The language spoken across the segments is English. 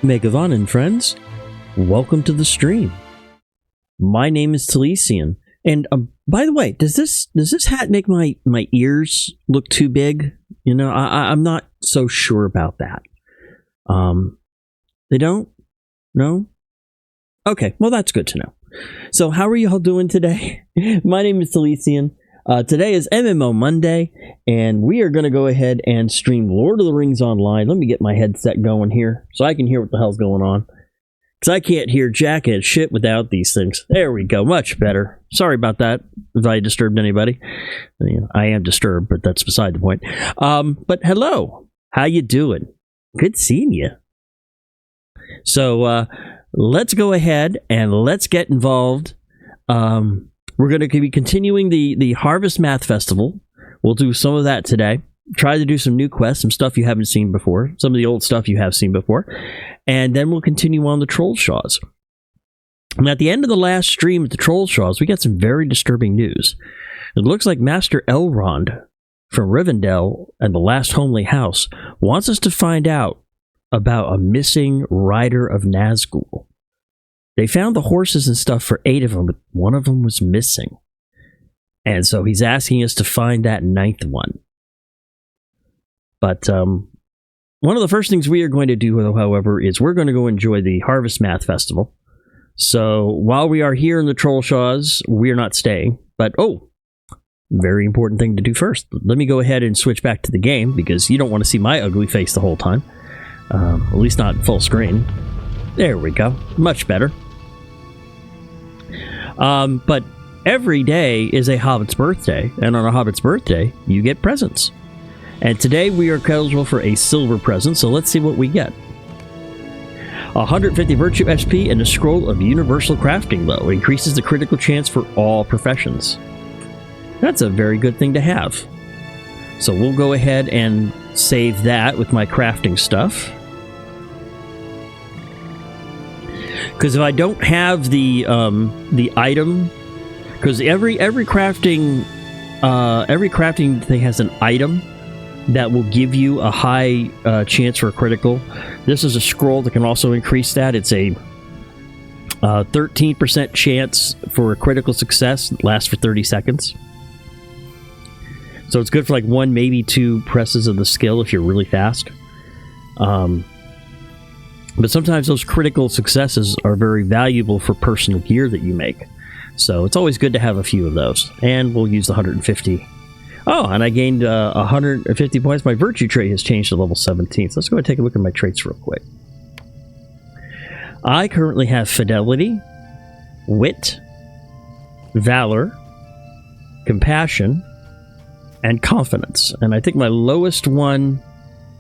Megavan and friends, welcome to the stream. My name is Talesian, and by the way, does this hat make my ears look too big? You know, I'm not so sure about that. They don't? No? Okay, well that's good to know. So how are you all doing today? My name is Talesian. Today is MMOnday, and we are going to go ahead and stream Lord of the Rings Online. Let me get my headset going here so I can hear what the hell's going on. Because I can't hear jack and shit without these things. There we go, much better. Sorry about that, if I disturbed anybody. I am disturbed, but that's beside the point. But hello, how you doing? Good seeing you. So, let's go ahead and let's get involved. We're going to be continuing the Harvestmath Festival. We'll do some of that today. Try to do some new quests, some stuff you haven't seen before, some of the old stuff you have seen before. And then we'll continue on the Trollshaws. And at the end of the last stream at the Trollshaws, we got some very disturbing news. It looks like Master Elrond from Rivendell and the Last Homely House wants us to find out about a missing rider of Nazgul. They found the horses and stuff for 8 of them, but one of them was missing. And so he's asking us to find that 9th one. But one of the first things we are going to do, however, is we're going to go enjoy the Harvestmath Festival. So while we are here in the Trollshaws, we're not staying. But, very important thing to do first. Let me go ahead and switch back to the game, because you don't want to see my ugly face the whole time. At least not full screen. There we go. Much better. But every day is a Hobbit's birthday, and on a Hobbit's birthday, you get presents. And today we are eligible for a silver present, so let's see what we get. 150 Virtue SP and a Scroll of Universal Crafting Low increases the critical chance for all professions. That's a very good thing to have. So we'll go ahead and save that with my crafting stuff. Because if I don't have the item, because every crafting thing has an item that will give you a high chance for a critical. This is a scroll that can also increase that. It's a 13% chance for a critical success. It lasts for 30 seconds. So it's good for like 1, maybe 2 presses of the skill if you're really fast. But sometimes those critical successes are very valuable for personal gear that you make. So it's always good to have a few of those. And we'll use the 150. Oh, and I gained 150 points. My virtue trait has changed to level 17. So let's go and take a look at my traits real quick. I currently have Fidelity, Wit, Valor, Compassion, and Confidence. And I think my lowest one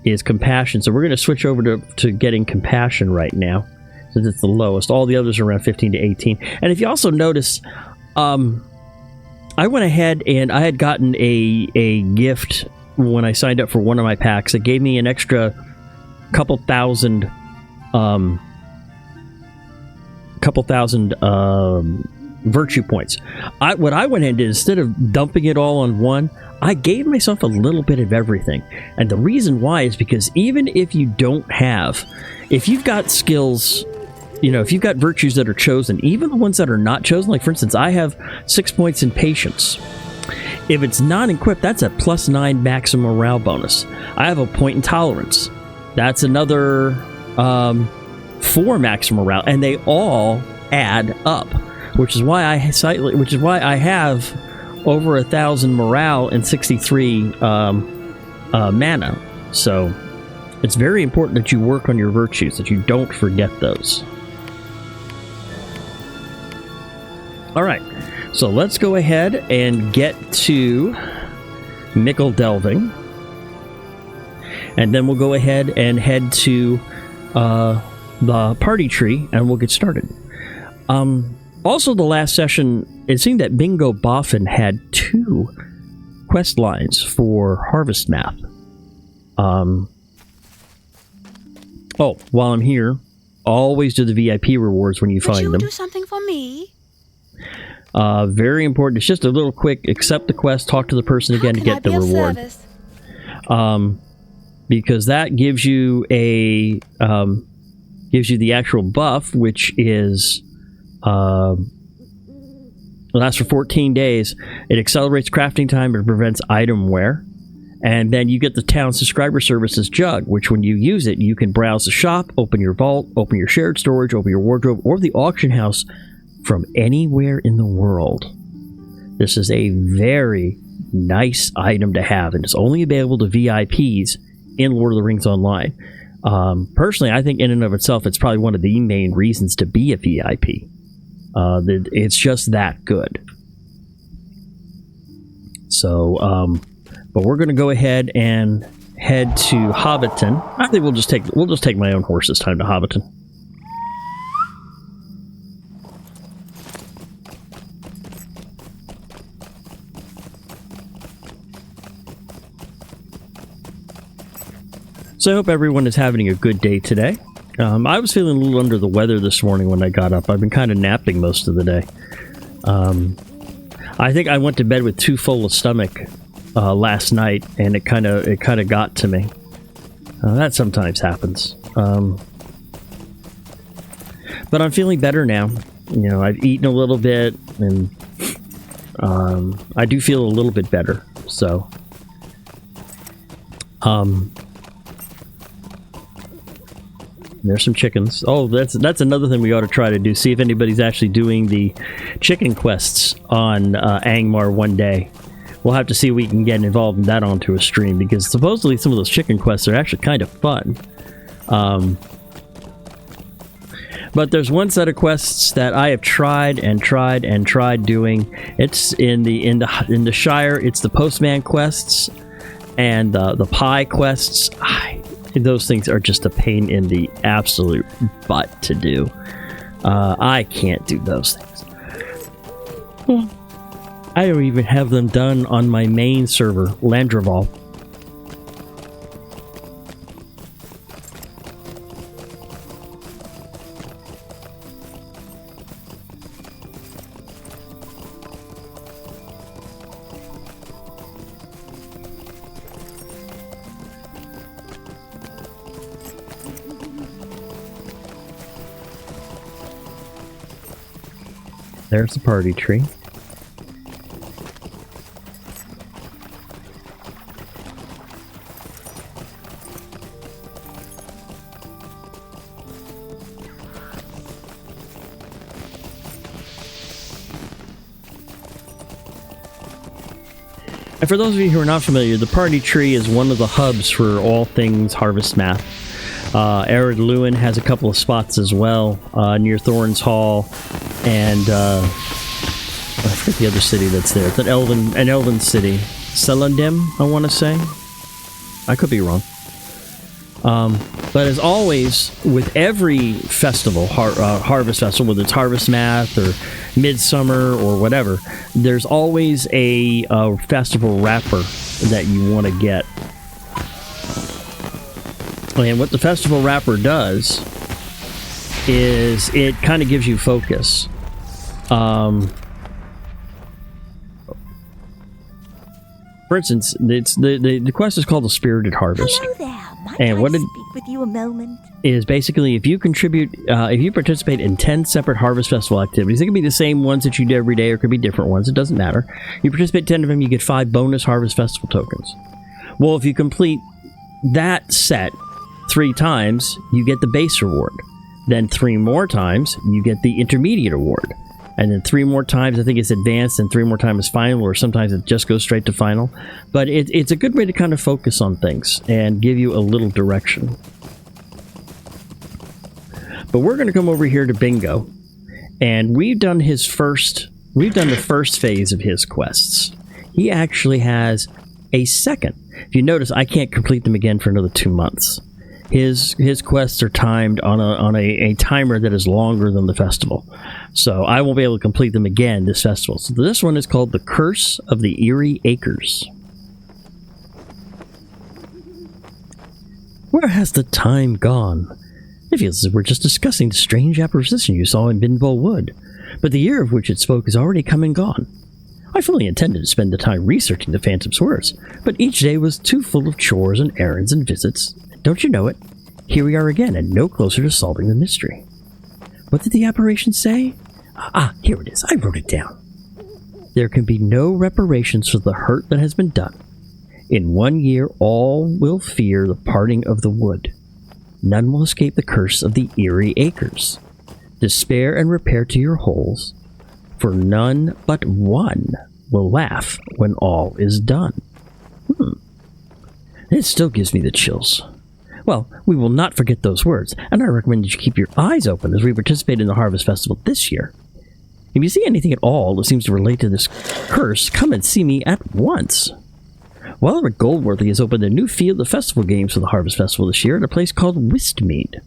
is Compassion, so we're going to switch over to getting Compassion right now, since it's the lowest. All the others are around 15 to 18. And if you also notice, I went ahead and I had gotten a gift when I signed up for one of my packs. It gave me an extra couple thousand virtue points. What I went ahead and did, instead of dumping it all on one, I gave myself a little bit of everything. And the reason why is because even if you don't have, if you've got skills, if you've got virtues that are chosen, even the ones that are not chosen, like for instance, I have 6 points in Patience. If it's not equipped, that's a +9 maximum morale bonus. I have a point in Tolerance. That's another 4 maximum morale, and they all add up, which is why I have over 1,000 morale and 63 mana. So it's very important that you work on your virtues, that you don't forget those. Alright, so let's go ahead and get to Nickel Delving. And then we'll go ahead and head to the party tree, and we'll get started. Also, the last session, it seemed that Bingo Boffin had 2 quest lines for Harvestmath. While I'm here, always do the VIP rewards when you find them. Would you do something for me? Very important. It's just a little quick, accept the quest, talk to the person again to get the reward. Because that gives you a gives you the actual buff, which is lasts for 14 days. It accelerates crafting time and prevents item wear. And then you get the town subscriber services jug, which when you use it, you can browse the shop, open your vault, open your shared storage, open your wardrobe, or the auction house from anywhere in the world. This is a very nice item to have, and it's only available to VIPs in Lord of the Rings Online. Personally, I think in and of itself, it's probably one of the main reasons to be a VIP. It's just that good. So, but we're going to go ahead and head to Hobbiton. I think we'll just take my own horse this time to Hobbiton. So I hope everyone is having a good day today. I was feeling a little under the weather this morning when I got up. I've been kind of napping most of the day. I think I went to bed with too full a stomach last night, and it kind of got to me. That sometimes happens. But I'm feeling better now. You know, I've eaten a little bit, and I do feel a little bit better. So, there's some chickens. Oh, that's another thing we ought to try to do. See if anybody's actually doing the chicken quests on Angmar one day. We'll have to see if we can get involved in that onto a stream, because supposedly some of those chicken quests are actually kind of fun. But there's one set of quests that I have tried doing. It's in the Shire. It's the Postman quests and the Pie quests. Those things are just a pain in the absolute butt to do. I can't do those things. I don't even have them done on my main server, Landraval. There's the party tree. And for those of you who are not familiar, the party tree is one of the hubs for all things Harvestmath. Arid Lewin has a couple of spots as well, near Thorns Hall, and I forget the other city that's there. It's an elven city. Celandim, I want to say. I could be wrong. But as always, with every festival, Harvest Festival, whether it's Harvestmath or Midsummer or whatever, there's always a festival wrapper that you want to get. And what the festival wrapper does is it kind of gives you focus. For instance, it's the quest is called the Spirited Harvest. Hello there. Might And I what it speak with you a moment? is basically if you participate in 10 separate Harvest Festival activities, it can be the same ones that you do every day, or it could be different ones. It doesn't matter. You participate in 10 of them, you get 5 bonus Harvest Festival tokens. Well, if you complete that set 3 times, you get the base reward. Then 3 more times, you get the intermediate award. And then 3 more times, I think it's advanced, and 3 more times final, or sometimes it just goes straight to final. But it's a good way to kind of focus on things and give you a little direction. But we're going to come over here to Bingo, and we've done the first phase of his quests. He actually has a second. If you notice, I can't complete them again for another 2 months. His quests are timed on a timer that is longer than the festival. So I won't be able to complete them again this festival. So this one is called The Curse of the Eerie Acres. Where has the time gone? It feels as if we're just discussing the strange apparition you saw in Binbo Wood, but the year of which it spoke is already come and gone. I fully intended to spend the time researching the phantom's words, but each day was too full of chores and errands and visits. Don't you know it? here we are again, and no closer to solving the mystery. What did the apparition say? Ah, here it is. I wrote it down. There can be no reparations for the hurt that has been done. In 1 year, all will fear the parting of the wood. None will escape the curse of the eerie acres. Despair and repair to your holes, for none but one will laugh when all is done. It still gives me the chills. Well, we will not forget those words, and I recommend that you keep your eyes open as we participate in the Harvest Festival this year. If you see anything at all that seems to relate to this curse, come and see me at once. Walter Goldworthy has opened a new field of festival games for the Harvest Festival this year at a place called Wistmead.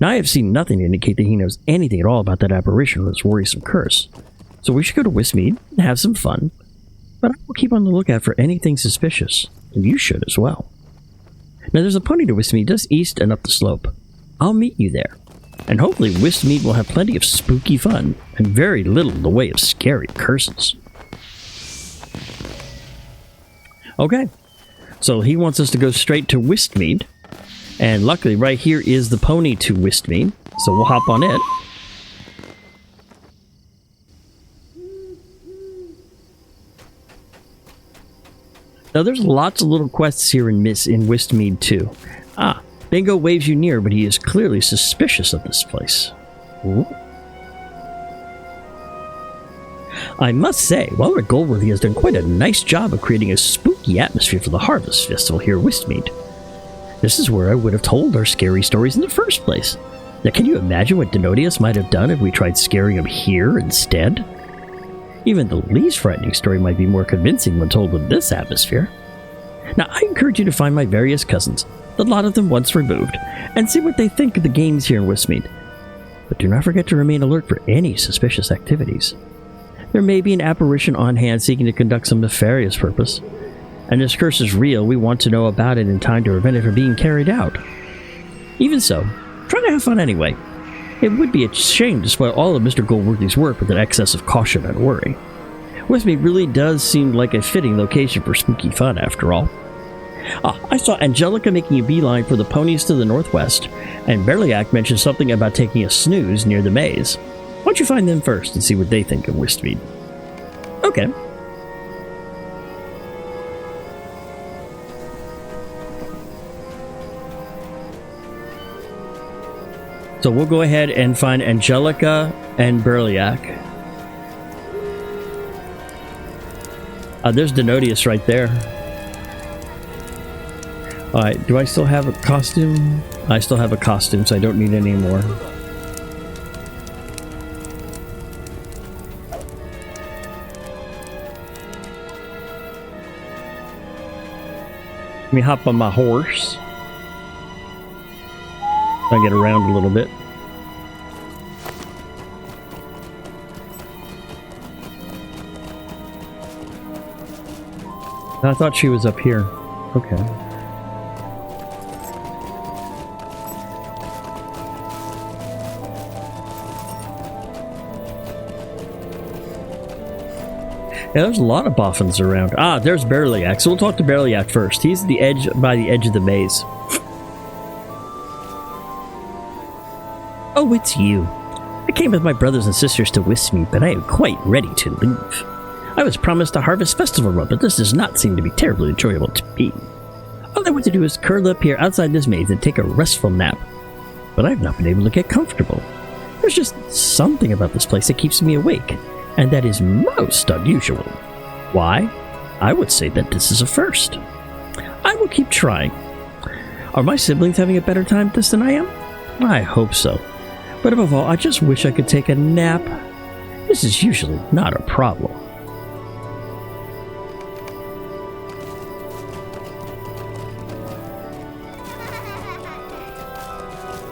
Now, I have seen nothing to indicate that he knows anything at all about that apparition or its worrisome curse, so we should go to Wistmead and have some fun, but I will keep on the lookout for anything suspicious, and you should as well. Now, there's a pony to Wistmead just east and up the slope. I'll meet you there, and hopefully Wistmead will have plenty of spooky fun and very little in the way of scary curses. Okay, so he wants us to go straight to Wistmead, and luckily right here is the pony to Wistmead, so we'll hop on it. Now there's lots of little quests here in Wistmead too. Ah, Bingo waves you near, but he is clearly suspicious of this place. Ooh. I must say, Walter Goldworthy has done quite a nice job of creating a spooky atmosphere for the Harvest Festival here at Wistmead. This is where I would have told our scary stories in the first place. Now, can you imagine what Denodius might have done if we tried scaring him here instead? Even the least frightening story might be more convincing when told in this atmosphere. Now, I encourage you to find my various cousins, the lot of them once removed, and see what they think of the games here in Wistmead. But do not forget to remain alert for any suspicious activities. There may be an apparition on hand seeking to conduct some nefarious purpose, and this curse is real. We want to know about it in time to prevent it from being carried out. Even so, try to have fun anyway. It would be a shame to spoil all of Mr. Goldworthy's work with an excess of caution and worry. Wistmead really does seem like a fitting location for spooky fun, after all. I saw Angelica making a beeline for the ponies to the northwest, and Berliak mentioned something about taking a snooze near the maze. Why don't you find them first and see what they think of Wistmead? Okay. So we'll go ahead and find Angelica and Berliak. There's Denodius right there. Alright, do I still have a costume? I still have a costume, so I don't need any more. Let me hop on my horse. I get around a little bit. I thought she was up here. Okay. Yeah, there's a lot of boffins around. Ah, there's Berliak. So we'll talk to Berliak first. He's by the edge of the maze. Oh, it's you. I came with my brothers and sisters to Wistmead, but I am quite ready to leave. I was promised a Harvest Festival run, but this does not seem to be terribly enjoyable to me. All I want to do is curl up here outside this maze and take a restful nap. But I've not been able to get comfortable. There's just something about this place that keeps me awake, and that is most unusual. Why? I would say that this is a first. I will keep trying. Are my siblings having a better time at this than I am? I hope so. But above all, I just wish I could take a nap. This is usually not a problem.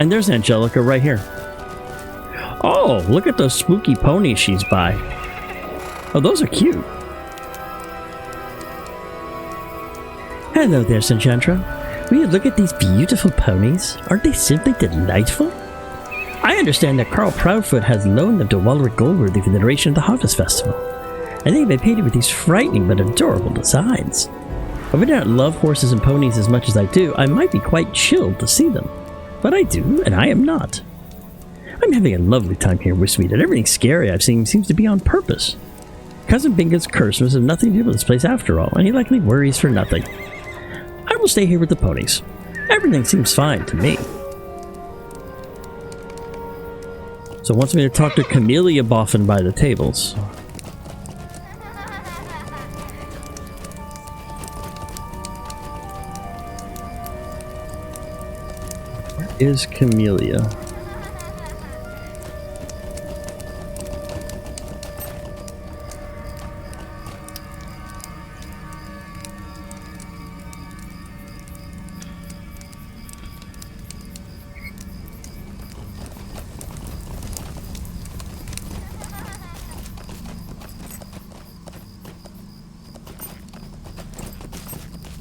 And there's Angelica right here. Oh, look at those spooky ponies she's by. Oh, those are cute. Hello there, Sanjandra. Will you look at these beautiful ponies? Aren't they simply delightful? I understand that Carl Proudfoot has loaned them to Walric Goldworthy for the duration of the Harvest Festival, and they've been painted with these frightening but adorable designs. If I don't love horses and ponies as much as I do, I might be quite chilled to see them. But I do, and I am not. I'm having a lovely time here in Westmead, and everything scary I've seen seems to be on purpose. Cousin Bingo's curse must have nothing to do with this place after all, and he likely worries for nothing. I will stay here with the ponies. Everything seems fine to me. So it wants me to talk to Camellia Boffin by the tables. Where is Camellia?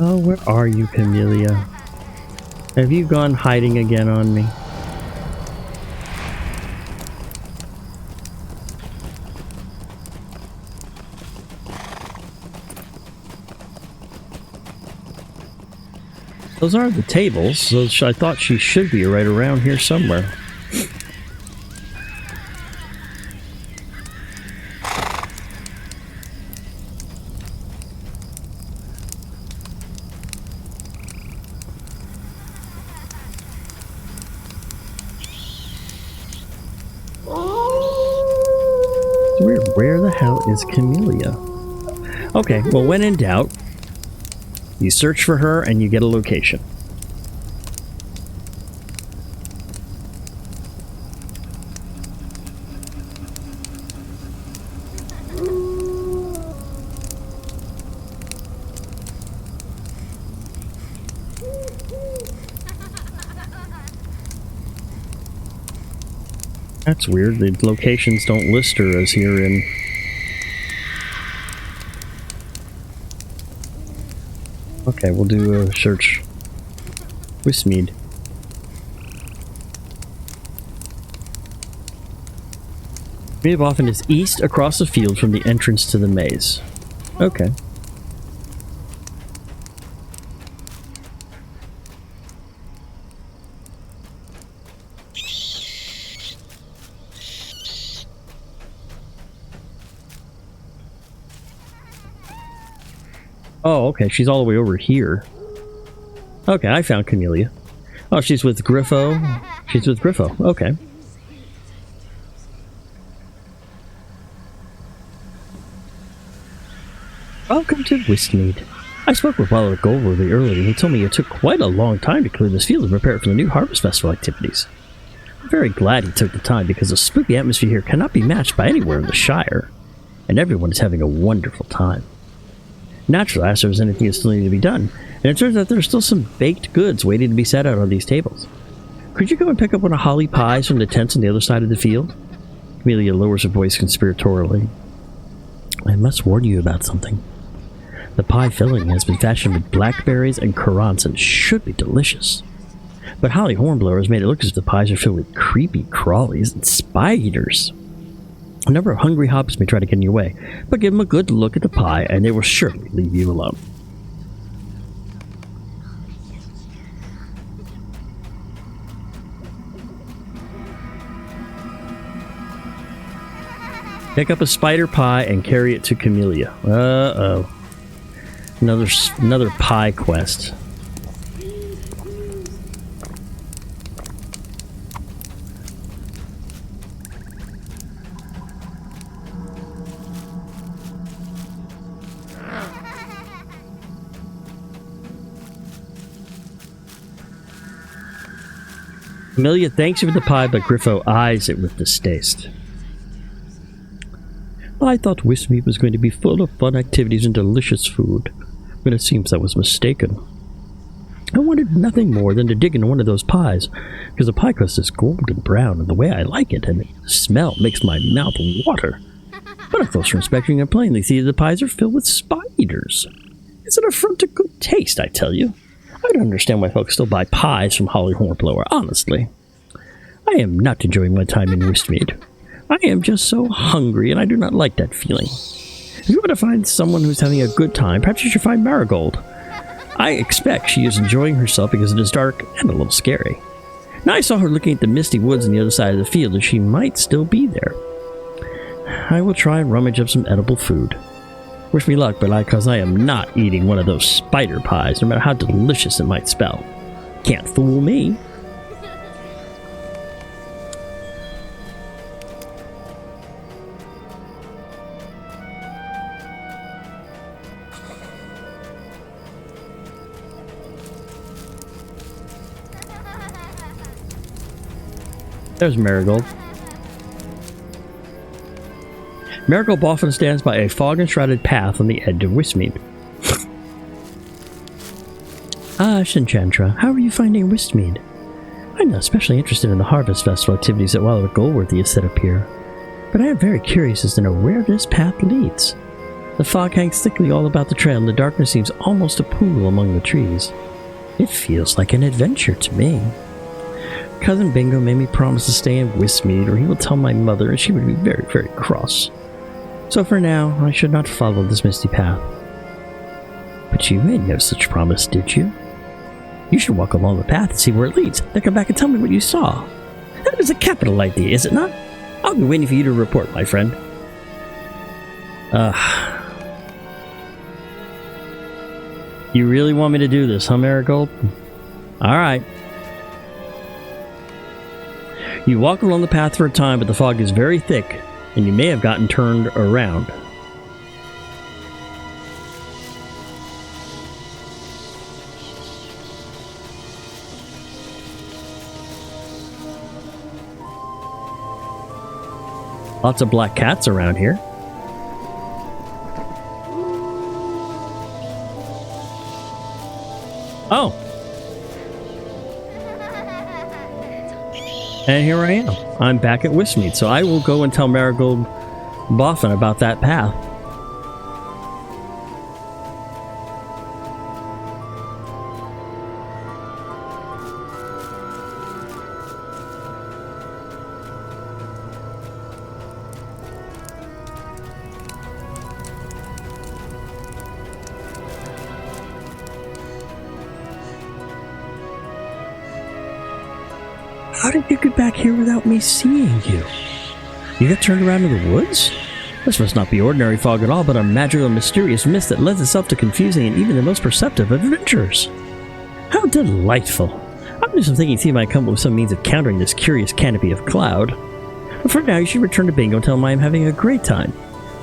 Oh, where are you, Camellia? Have you gone hiding again on me? Those are the tables, so I thought she should be right around here somewhere. Where the hell is Camellia? Okay, well, when in doubt, you search for her and you get a location. That's weird. The locations don't list her as here in... Okay, we'll do a search. Westmead. Bingo Boffin is east across the field from the entrance to the maze. Okay. Oh, okay, she's all the way over here. Okay, I found Camellia. Oh, she's with Griffo. She's with Griffo, okay. Welcome to Westmead. I spoke with Wilder Goldworthy earlier, and he told me it took quite a long time to clear this field and prepare it for the new Harvest Festival activities. I'm very glad he took the time, because the spooky atmosphere here cannot be matched by anywhere in the Shire, and everyone is having a wonderful time. Naturally, I asked if there was anything that still needed to be done, and it turns out there's still some baked goods waiting to be set out on these tables. Could you go and pick up one of Holly pies from the tents on the other side of the field? Camellia lowers her voice conspiratorially. I must warn you about something. The pie filling has been fashioned with blackberries and currants and should be delicious. But Holly Hornblower has made it look as if the pies are filled with creepy crawlies and spiders. A number of hungry hobbits may try to get in your way, but give them a good look at the pie and they will surely leave you alone. Pick up a spider pie and carry it to Camellia. Uh-oh. Another pie quest. Camellia thanks you for the pie, but Griffo eyes it with distaste. I thought Westmead was going to be full of fun activities and delicious food, but it seems I was mistaken. I wanted nothing more than to dig into one of those pies, because the pie crust is golden brown and the way I like it, and the smell makes my mouth water. But a closer inspection can plainly see that the pies are filled with spiders. It's an affront to good taste, I tell you. I don't understand why folks still buy pies from Holly Hornblower, honestly. I am not enjoying my time in Westmead. I am just so hungry, and I do not like that feeling. If you want to find someone who's having a good time, perhaps you should find Marigold. I expect she is enjoying herself because it is dark and a little scary. Now I saw her looking at the misty woods on the other side of the field, and she might still be there. I will try and rummage up some edible food. Wish me luck, because I am not eating one of those spider pies, no matter how delicious it might smell. Can't fool me. There's Marigold. Bingo Boffin stands by a fog-enshrouded path on the edge of Westmead. Shinchantra, how are you finding Westmead? I'm not especially interested in the Harvest Festival activities that Wallowick Goldworthy has set up here, but I am very curious as to know where this path leads. The fog hangs thickly all about the trail, and the darkness seems almost a pool among the trees. It feels like an adventure to me. Cousin Bingo made me promise to stay in Westmead, or he will tell my mother, and she would be very, very cross. So for now, I should not follow this misty path. But you made no such promise, did you? You should walk along the path and see where it leads, then come back and tell me what you saw. That is a capital idea, is it not? I'll be waiting for you to report, my friend. You really want me to do this, huh, Marigold? Alright. You walk along the path for a time, but the fog is very thick, and you may have gotten turned around. Lots of black cats around here. Oh. And here I am. I'm back at Westmead, so I will go and tell Marigold Boffin about that path. How did you get back here without me seeing you? You got turned around in the woods? This must not be ordinary fog at all, but a magical and mysterious mist that lends itself to confusing and even the most perceptive of adventurers. How delightful! I'm just thinking he might come up with some means of countering this curious canopy of cloud. But for now, you should return to Bingo and tell him I am having a great time.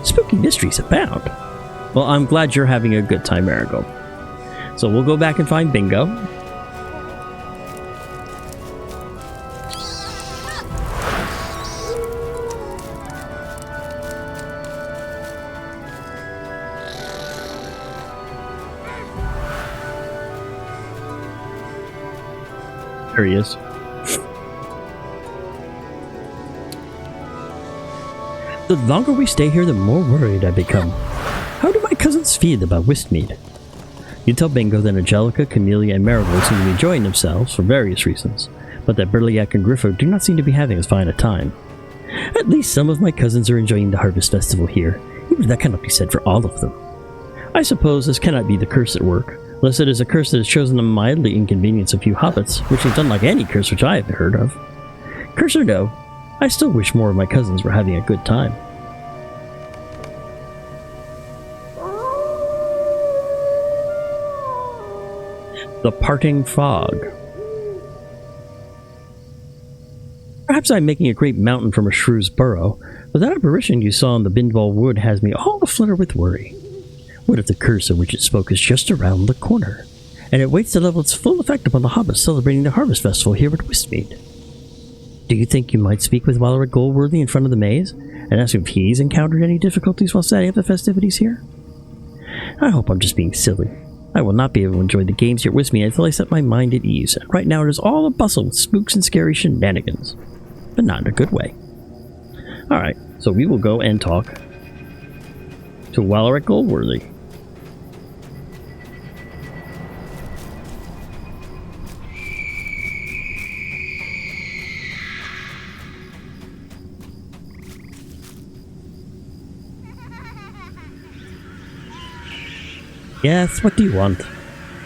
Spooky mysteries abound. Well, I'm glad you're having a good time, Marigold. So we'll go back and find Bingo. There he is. The longer we stay here, the more worried I become. How do my cousins feel about Westmead? You tell Bingo that Angelica, Camellia, and Marigold seem to be enjoying themselves for various reasons, but that Burlyak and Griffo do not seem to be having as fine a time. At least some of my cousins are enjoying the Harvest Festival here, even if that cannot be said for all of them. I suppose this cannot be the curse at work, unless it is a curse that has chosen to mildly inconvenience a few hobbits, which is unlike any curse which I have heard of. Curse or no, I still wish more of my cousins were having a good time. The Parting Fog. Perhaps I'm making a great mountain from a shrew's burrow, but that apparition you saw in the Bindval Wood has me all aflutter with worry. What if the curse of which it spoke is just around the corner, and it waits to level its full effect upon the hobbits celebrating the Harvest Festival here at Westmead? Do you think you might speak with Wallowick Goldworthy in front of the maze, and ask if he's encountered any difficulties while setting up the festivities here? I hope I'm just being silly. I will not be able to enjoy the games here at Westmead until I set my mind at ease, and right now it is all a bustle with spooks and scary shenanigans, but not in a good way. Alright, so we will go and talk to Wallowick Goldworthy. Yes, what do you want?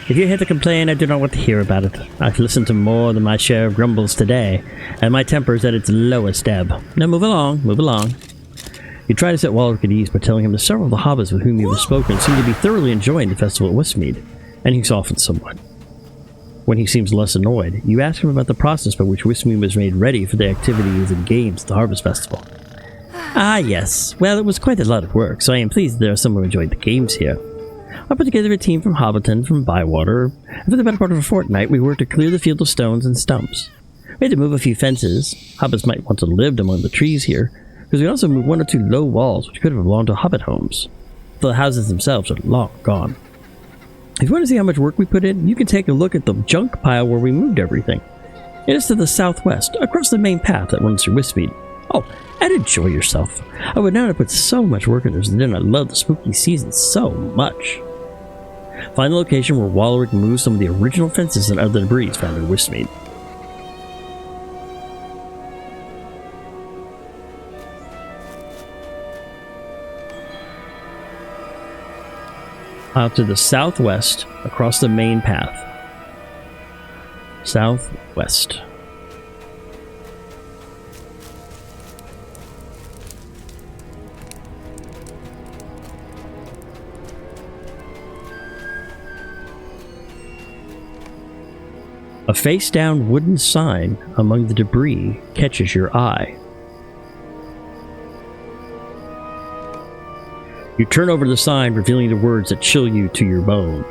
If you're here to complain, I do not want to hear about it. I've listened to more than my share of grumbles today, and my temper is at its lowest ebb. Now move along, move along. You try to set Walrick at ease by telling him that several of the hobbits with whom you have spoken seem to be thoroughly enjoying the festival at Westmead, and he softens somewhat. When he seems less annoyed, you ask him about the process by which Westmead was made ready for the activities and games at the Harvest Festival. Ah, yes. Well, it was quite a lot of work, so I am pleased that there are some who enjoyed the games here. I put together a team from Hobbiton, from Bywater, and for the better part of a fortnight we worked to clear the field of stones and stumps. We had to move a few fences. Hobbits might want to live among the trees here, because we also moved 1 or 2 low walls which could have belonged to hobbit homes. The houses themselves are long gone. If you want to see how much work we put in, you can take a look at the junk pile where we moved everything. It is to the southwest, across the main path that runs through Westmead. Oh, and enjoy yourself. I would not have put so much work in this, and then I love the spooky season so much. Find the location where Walrick moved some of the original fences and other debris found in Westmead. Out to the southwest, across the main path. Southwest. A face-down wooden sign among the debris catches your eye. You turn over the sign, revealing the words that chill you to your bone.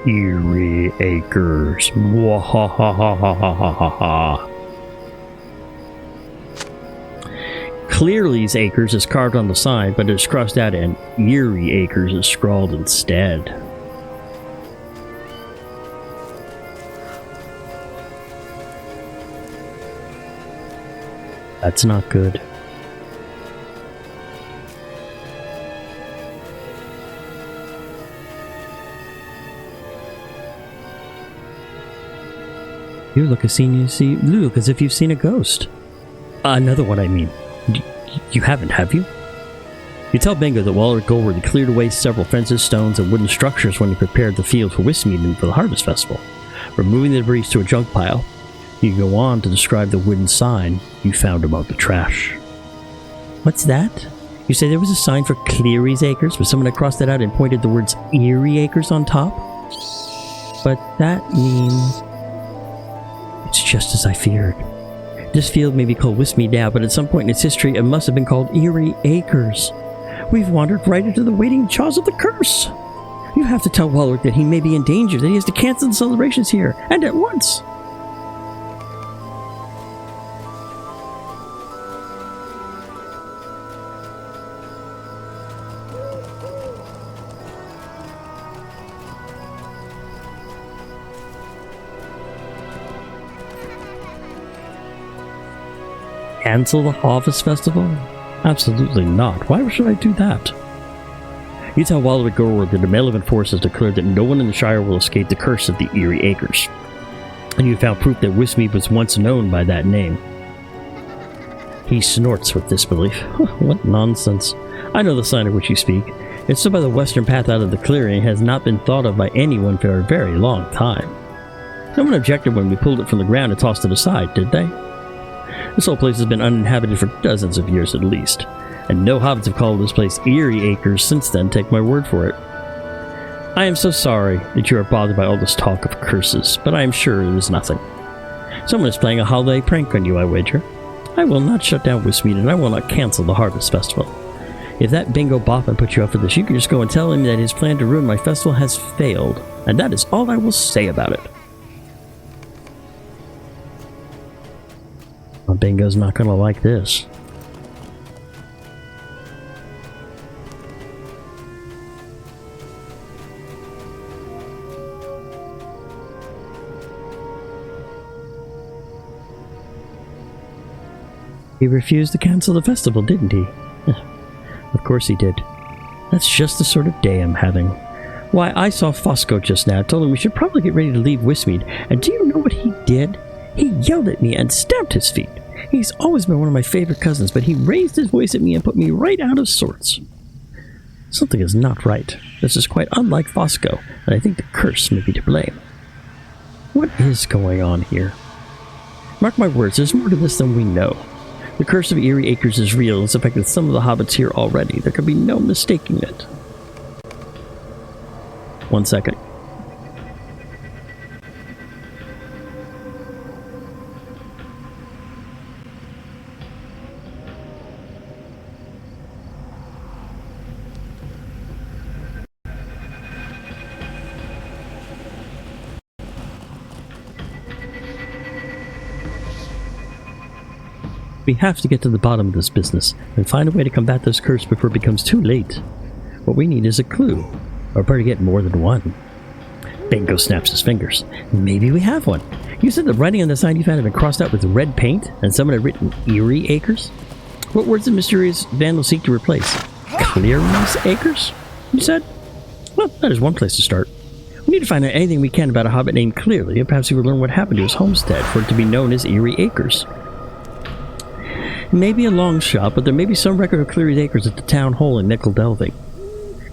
Eerie Acres. Mwahahahahaha. Clearly's Acres is carved on the sign, but it is crossed out and Eerie Acres is scrawled instead. That's not good. You look as if you've seen a ghost. Another one, I mean. You haven't, have you? You tell Bingo that Walrick Goldworthy cleared away several fences, stones, and wooden structures when he prepared the field for Westmead and for the Harvest Festival, removing the debris to a junk pile. You go on to describe the wooden sign you found among the trash. What's that? You say there was a sign for Cleary's Acres, but someone had crossed that out and pointed the words Eerie Acres on top? But that means... It's just as I feared. This field may be called Westmead now, but at some point in its history it must have been called Eerie Acres. We've wandered right into the waiting jaws of the curse. You have to tell Walrick that he may be in danger, that he has to cancel the celebrations here, and at once. Cancel the Harvest Festival? Absolutely not. Why should I do that? You tell Walrick Goldworthy that the Malevolent Force has declared that no one in the Shire will escape the curse of the Eerie Acres. And you found proof that Westmead was once known by that name. He snorts with disbelief. What nonsense. I know the sign of which you speak. It stood by the western path out of the clearing and has not been thought of by anyone for a very long time. No one objected when we pulled it from the ground and tossed it aside, did they? This whole place has been uninhabited for dozens of years at least, and no hobbits have called this place Eerie Acres since then, take my word for it. I am so sorry that you are bothered by all this talk of curses, but I am sure it is nothing. Someone is playing a holiday prank on you, I wager. I will not shut down Westmead, and I will not cancel the Harvest Festival. If that Bingo Boffin put you up for this, you can just go and tell him that his plan to ruin my festival has failed, and that is all I will say about it. Well, Bingo's not going to like this. He refused to cancel the festival, didn't he? Of course he did. That's just the sort of day I'm having. Why, I saw Fosco just now, told him we should probably get ready to leave Westmead, and do you know what he did? He yelled at me and stamped his feet. He's always been one of my favorite cousins, but he raised his voice at me and put me right out of sorts. Something is not right. This is quite unlike Fosco, and I think the curse may be to blame. What is going on here? Mark my words, there's more to this than we know. The curse of Eerie Acres is real and it's affected some of the hobbits here already. There could be no mistaking it. 1 second. We have to get to the bottom of this business and find a way to combat this curse before it becomes too late. What we need is a clue, or better yet, more than one. Bingo snaps his fingers. Maybe we have one. You said the writing on the sign you found had been crossed out with red paint, and someone had written Eerie Acres? What words did mysterious vandal seek to replace? Cleary's Acres? You said? Well, that is one place to start. We need to find out anything we can about a hobbit named Clearly, and perhaps we will learn what happened to his homestead for it to be known as Eerie Acres. Maybe a long shot, but there may be some record of Cleary's Acres at the town hall in Nickel Delving.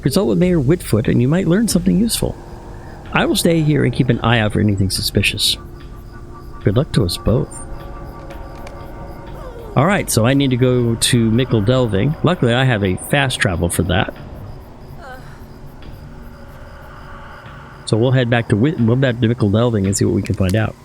Consult with Mayor Whitfoot and you might learn something useful. I will stay here and keep an eye out for anything suspicious. Good luck to us both. Alright, so I need to go to Mickle Delving. Luckily I have a fast travel for that. So we'll head back to Mickle Delving and see what we can find out.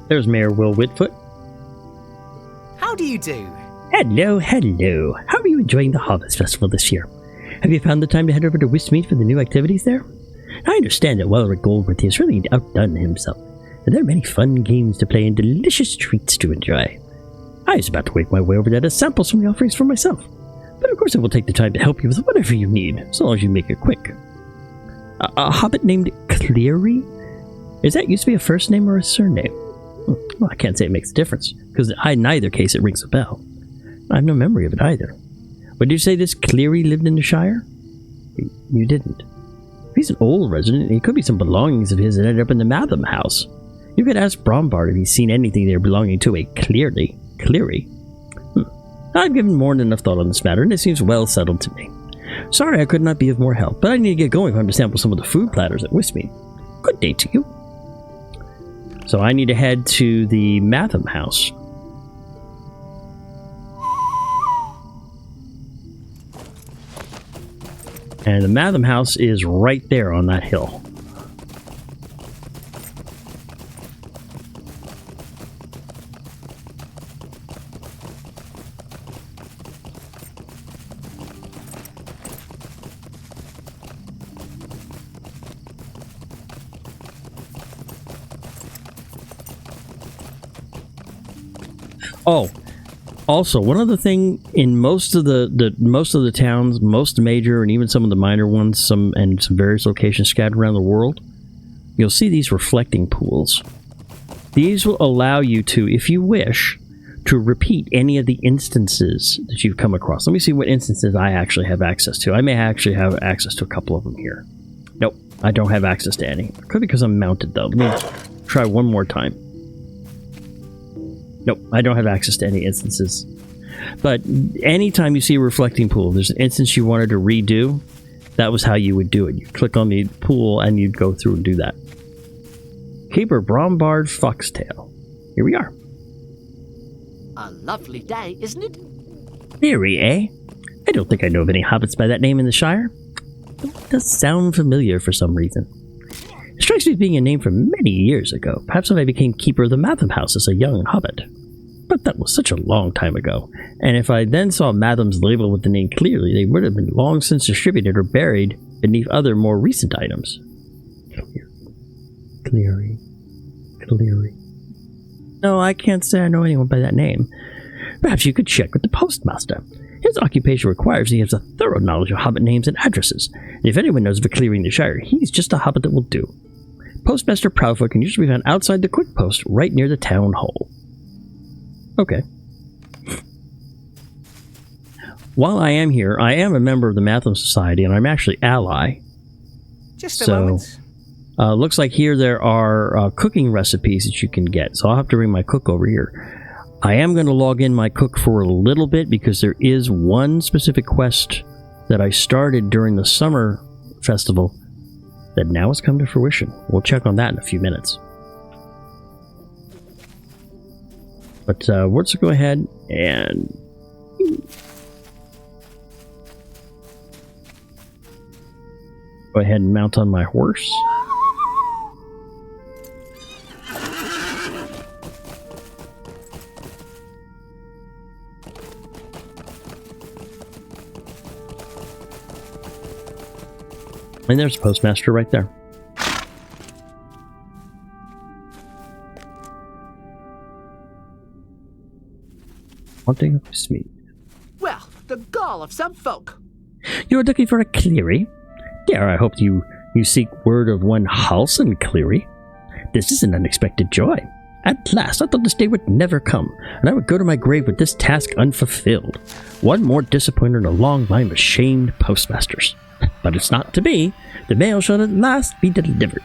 There's Mayor Will Whitfoot. How do you do? Hello, hello. How are you enjoying the Harvest Festival this year? Have you found the time to head over to Westmead for the new activities there? I understand that Welric Goldworthy has really outdone himself, and there are many fun games to play and delicious treats to enjoy. I was about to make my way over there to sample some of the offerings for myself, but of course I will take the time to help you with whatever you need, so long as you make it quick. A hobbit named Cleary? Is that used to be a first name or a surname? Well, I can't say it makes a difference, because in either case it rings a bell. I have no memory of it either. But did you say this Cleary lived in the Shire? You didn't. If he's an old resident, it could be some belongings of his that ended up in the Matham house. You could ask Brombard if he's seen anything there belonging to a Cleary. I've given more than enough thought on this matter, and it seems well settled to me. Sorry I could not be of more help, but I need to get going if I'm to sample some of the food platters at Westmead. Good day to you. So I need to head to the Matham house. And the Matham house is right there on that hill. Oh, also one other thing, in most of the towns, most major and even some of the minor ones, some various locations scattered around the world, you'll see these reflecting pools. These will allow you to, if you wish, to repeat any of the instances that you've come across. Let me see what instances I actually have access to. I may actually have access to a couple of them here. Nope, I don't have access to any. Could be because I'm mounted though. Let me try one more time. Nope, I don't have access to any instances. But anytime you see a reflecting pool, there's an instance you wanted to redo, that was how you would do it. You click on the pool and you'd go through and do that. Keeper Brombard Foxtail. Here we are. A lovely day, isn't it? Theory, eh? I don't think I know of any hobbits by that name in the Shire. It does sound familiar for some reason. It strikes me as being a name from many years ago. Perhaps when I became keeper of the Matham house as a young hobbit. But that was such a long time ago. And if I then saw Matham's label with the name clearly, they would have been long since distributed or buried beneath other more recent items. Cleary. Cleary. No, I can't say I know anyone by that name. Perhaps you could check with the postmaster. His occupation requires he has a thorough knowledge of hobbit names and addresses. And if anyone knows of a Cleary in the Shire, he's just a hobbit that will do. Postmaster Proudfoot can usually be found outside the Quick Post, right near the town hall. Okay. While I am here, I am a member of the Matham Society, and I'm actually ally. Just a moment. Looks like here there are cooking recipes that you can get, so I'll have to bring my cook over here. I am going to log in my cook for a little bit, because there is one specific quest that I started during the summer festival that now has come to fruition. We'll check on that in a few minutes. But let's go ahead and... go ahead and mount on my horse. And there's the postmaster right there. Wanting of Smith. Well, the gall of some folk. You're looking for a Cleary? Dare I hope you seek word of one Halson Cleary? This is an unexpected joy. At last, I thought this day would never come, and I would go to my grave with this task unfulfilled. One more disappointment in a long line of shamed postmasters. But it's not to be. The mail shall at last be delivered.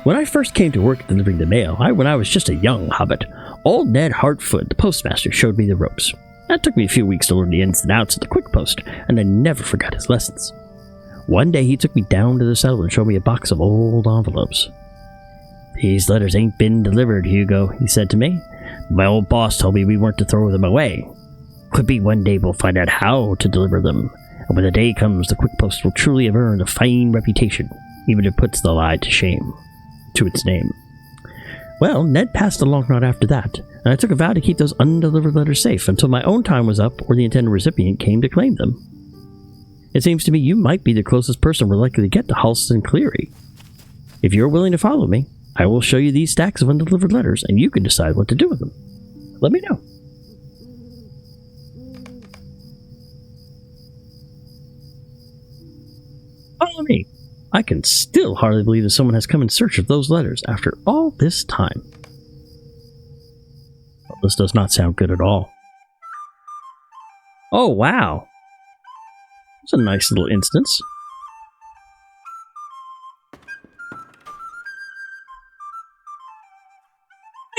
When I first came to work delivering the mail, when I was just a young hobbit, old Ned Hartfoot, the postmaster, showed me the ropes. That took me a few weeks to learn the ins and outs of the Quick Post, and I never forgot his lessons. One day he took me down to the cellar and showed me a box of old envelopes. "These letters ain't been delivered, Hugo," he said to me. "My old boss told me we weren't to throw them away. Could be one day we'll find out how to deliver them. And when the day comes, the Quick Post will truly have earned a fine reputation, even if it puts the lie to shame, to its name." Well, Ned passed along not after that, and I took a vow to keep those undelivered letters safe until my own time was up or the intended recipient came to claim them. It seems to me you might be the closest person we're likely to get to Halston Cleary. If you're willing to follow me, I will show you these stacks of undelivered letters, and you can decide what to do with them. Let me know. Follow me. I can still hardly believe that someone has come in search of those letters after all this time. Well, this does not sound good at all. Oh, wow. That's a nice little instance.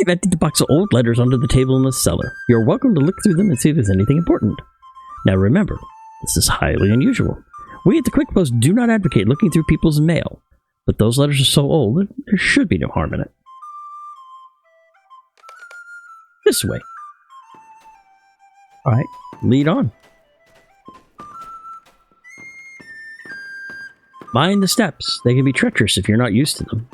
I've emptied the box of old letters under the table in the cellar. You're welcome to look through them and see if there's anything important. Now remember, this is highly unusual. We at the Quick Post do not advocate looking through people's mail, but those letters are so old that there should be no harm in it. This way. Alright, lead on. Mind the steps. They can be treacherous if you're not used to them.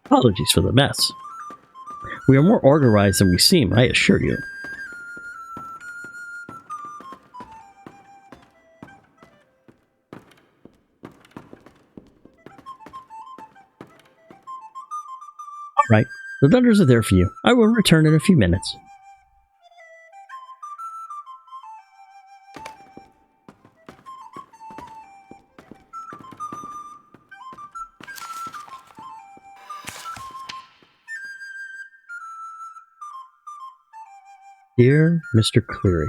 Apologies for the mess. We are more organized than we seem, I assure you. Alright, the letters are there for you. I will return in a few minutes. Dear Mr. Cleary,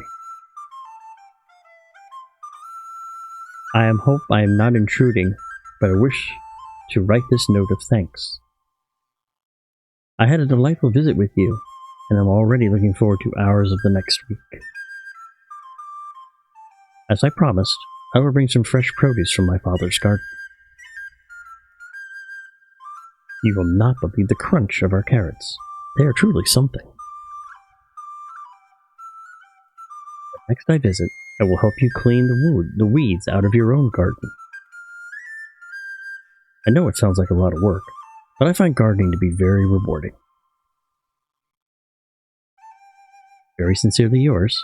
I hope I am not intruding, but I wish to write this note of thanks. I had a delightful visit with you, and I'm already looking forward to hours of the next week. As I promised, I will bring some fresh produce from my father's garden. You will not believe the crunch of our carrots. They are truly something. Next I visit, I will help you clean the weeds out of your own garden. I know it sounds like a lot of work, but I find gardening to be very rewarding. Very sincerely yours,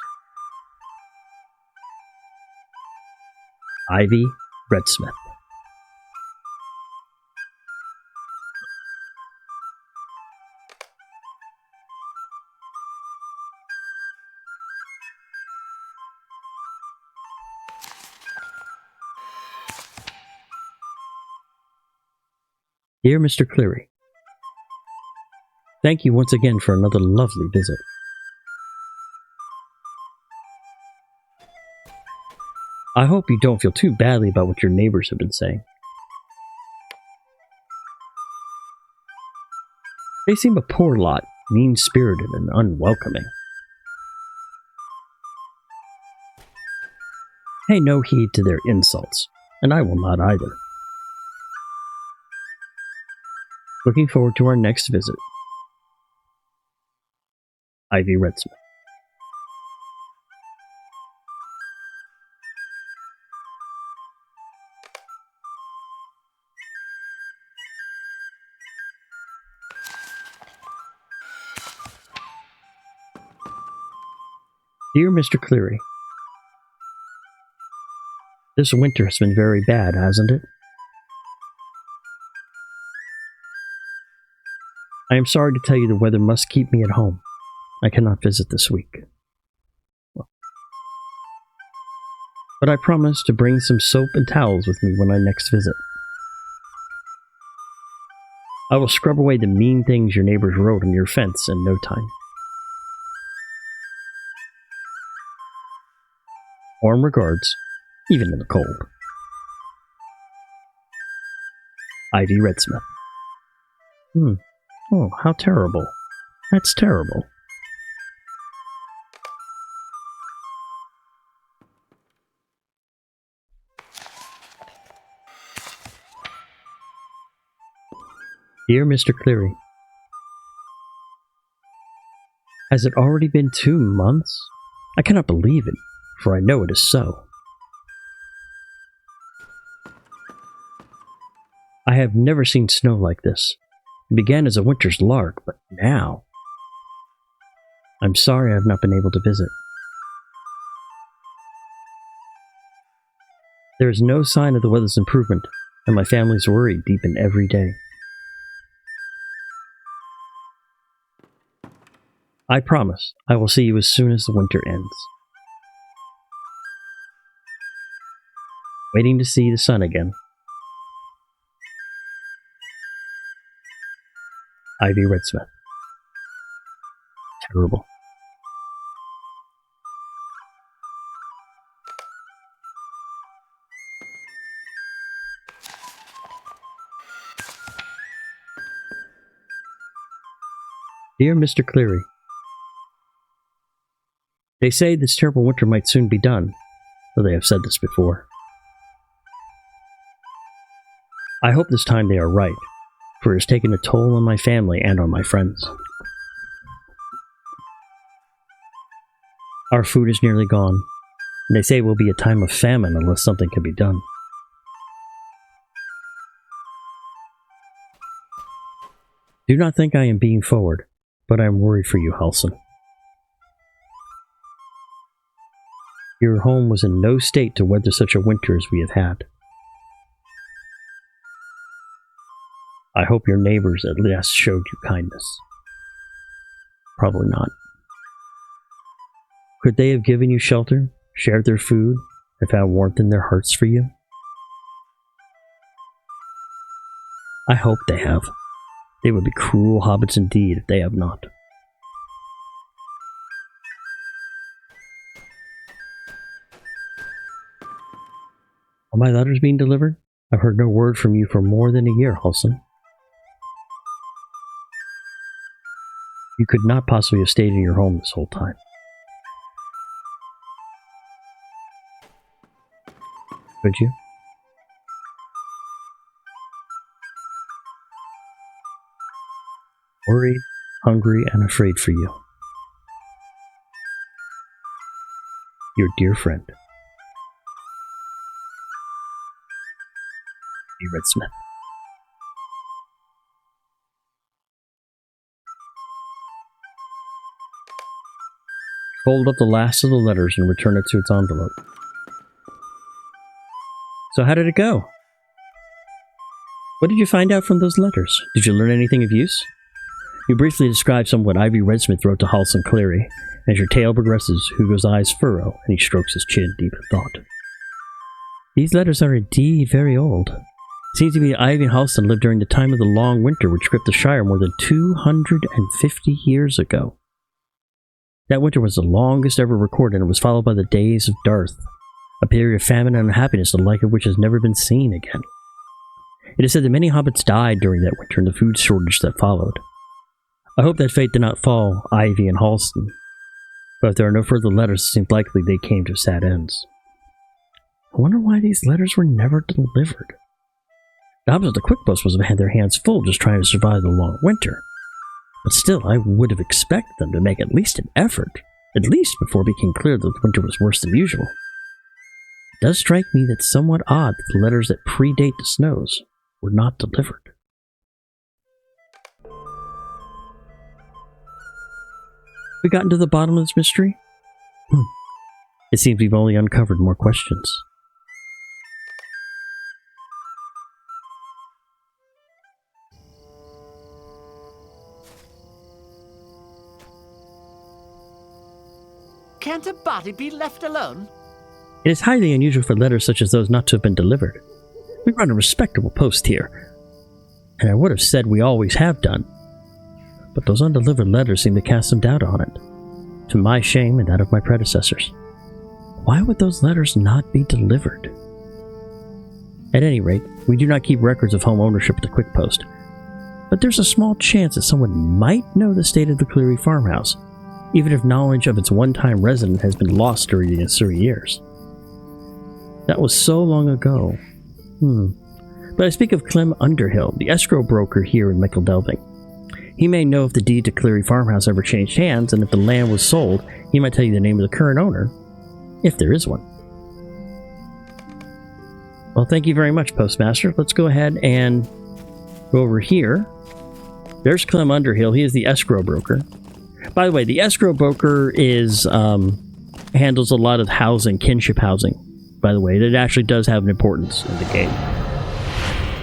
Ivy Redsmith. Dear Mr. Cleary, thank you once again for another lovely visit. I hope you don't feel too badly about what your neighbors have been saying. They seem a poor lot, mean-spirited and unwelcoming. Pay no heed to their insults, and I will not either. Looking forward to our next visit. Ivy Redsmith. Dear Mr. Cleary, this winter has been very bad, hasn't it? I am sorry to tell you the weather must keep me at home. I cannot visit this week. But I promise to bring some soap and towels with me when I next visit. I will scrub away the mean things your neighbors wrote on your fence in no time. Warm regards, even in the cold. Ivy Redsmith. Oh, how terrible. That's terrible. Dear Mr. Cleary, has it already been 2 months? I cannot believe it, for I know it is so. I have never seen snow like this. It began as a winter's lark, but now... I'm sorry I have not been able to visit. There is no sign of the weather's improvement, and my family's worry deepen every day. I promise I will see you as soon as the winter ends. Waiting to see the sun again. Ivy Redsmith. Terrible. Dear Mr. Cleary, they say this terrible winter might soon be done, though they have said this before. I hope this time they are right, for it has taken a toll on my family and on my friends. Our food is nearly gone, and they say it will be a time of famine unless something can be done. Do not think I am being forward, but I am worried for you, Halson. Your home was in no state to weather such a winter as we have had. I hope your neighbors at least showed you kindness. Probably not. Could they have given you shelter, shared their food, and found warmth in their hearts for you? I hope they have. They would be cruel hobbits indeed if they have not. Are my letters being delivered? I've heard no word from you for more than a year, Halson. You could not possibly have stayed in your home this whole time. Could you? Worried, hungry, and afraid for you. Your dear friend, E. Redsmith. Fold up the last of the letters and return it to its envelope. So how did it go? What did you find out from those letters? Did you learn anything of use? You briefly describe some of what Ivy Redsmith wrote to Halson Cleary. As your tale progresses, Hugo's eyes furrow, and he strokes his chin deep in thought. These letters are indeed very old. It seems to me that Ivy and Halston lived during the time of the Long Winter, which gripped the Shire more than 250 years ago. That winter was the longest ever recorded, and was followed by the Days of Darth, a period of famine and unhappiness the like of which has never been seen again. It is said that many hobbits died during that winter and the food shortage that followed. I hope that fate did not fall Ivy and Halston, but if there are no further letters, it seems likely they came to sad ends. I wonder why these letters were never delivered. The hobbits at the Quick Post must have had their hands full just trying to survive the long winter. But still, I would have expected them to make at least an effort, at least before it became clear that the winter was worse than usual. It does strike me that it's somewhat odd that the letters that predate the snows were not delivered. We gotten to the bottom of this mystery? It seems we've only uncovered more questions. Can't a body be left alone? It is highly unusual for letters such as those not to have been delivered. We run a respectable post here, and I would have said we always have done. But those undelivered letters seem to cast some doubt on it, to my shame and that of my predecessors. Why would those letters not be delivered? At any rate, we do not keep records of home ownership at the Quick Post, but there's a small chance that someone might know the state of the Cleary farmhouse, even if knowledge of its one-time resident has been lost during the ensuing years. That was so long ago. But I speak of Clem Underhill, the escrow broker here in Mickledelving. He may know if the deed to Cleary Farmhouse ever changed hands, and if the land was sold, he might tell you the name of the current owner, if there is one. Well, thank you very much, Postmaster. Let's go ahead and go over here. There's Clem Underhill. He is the escrow broker. By the way, the escrow broker is handles a lot of housing, kinship housing. By the way, it actually does have an importance in the game.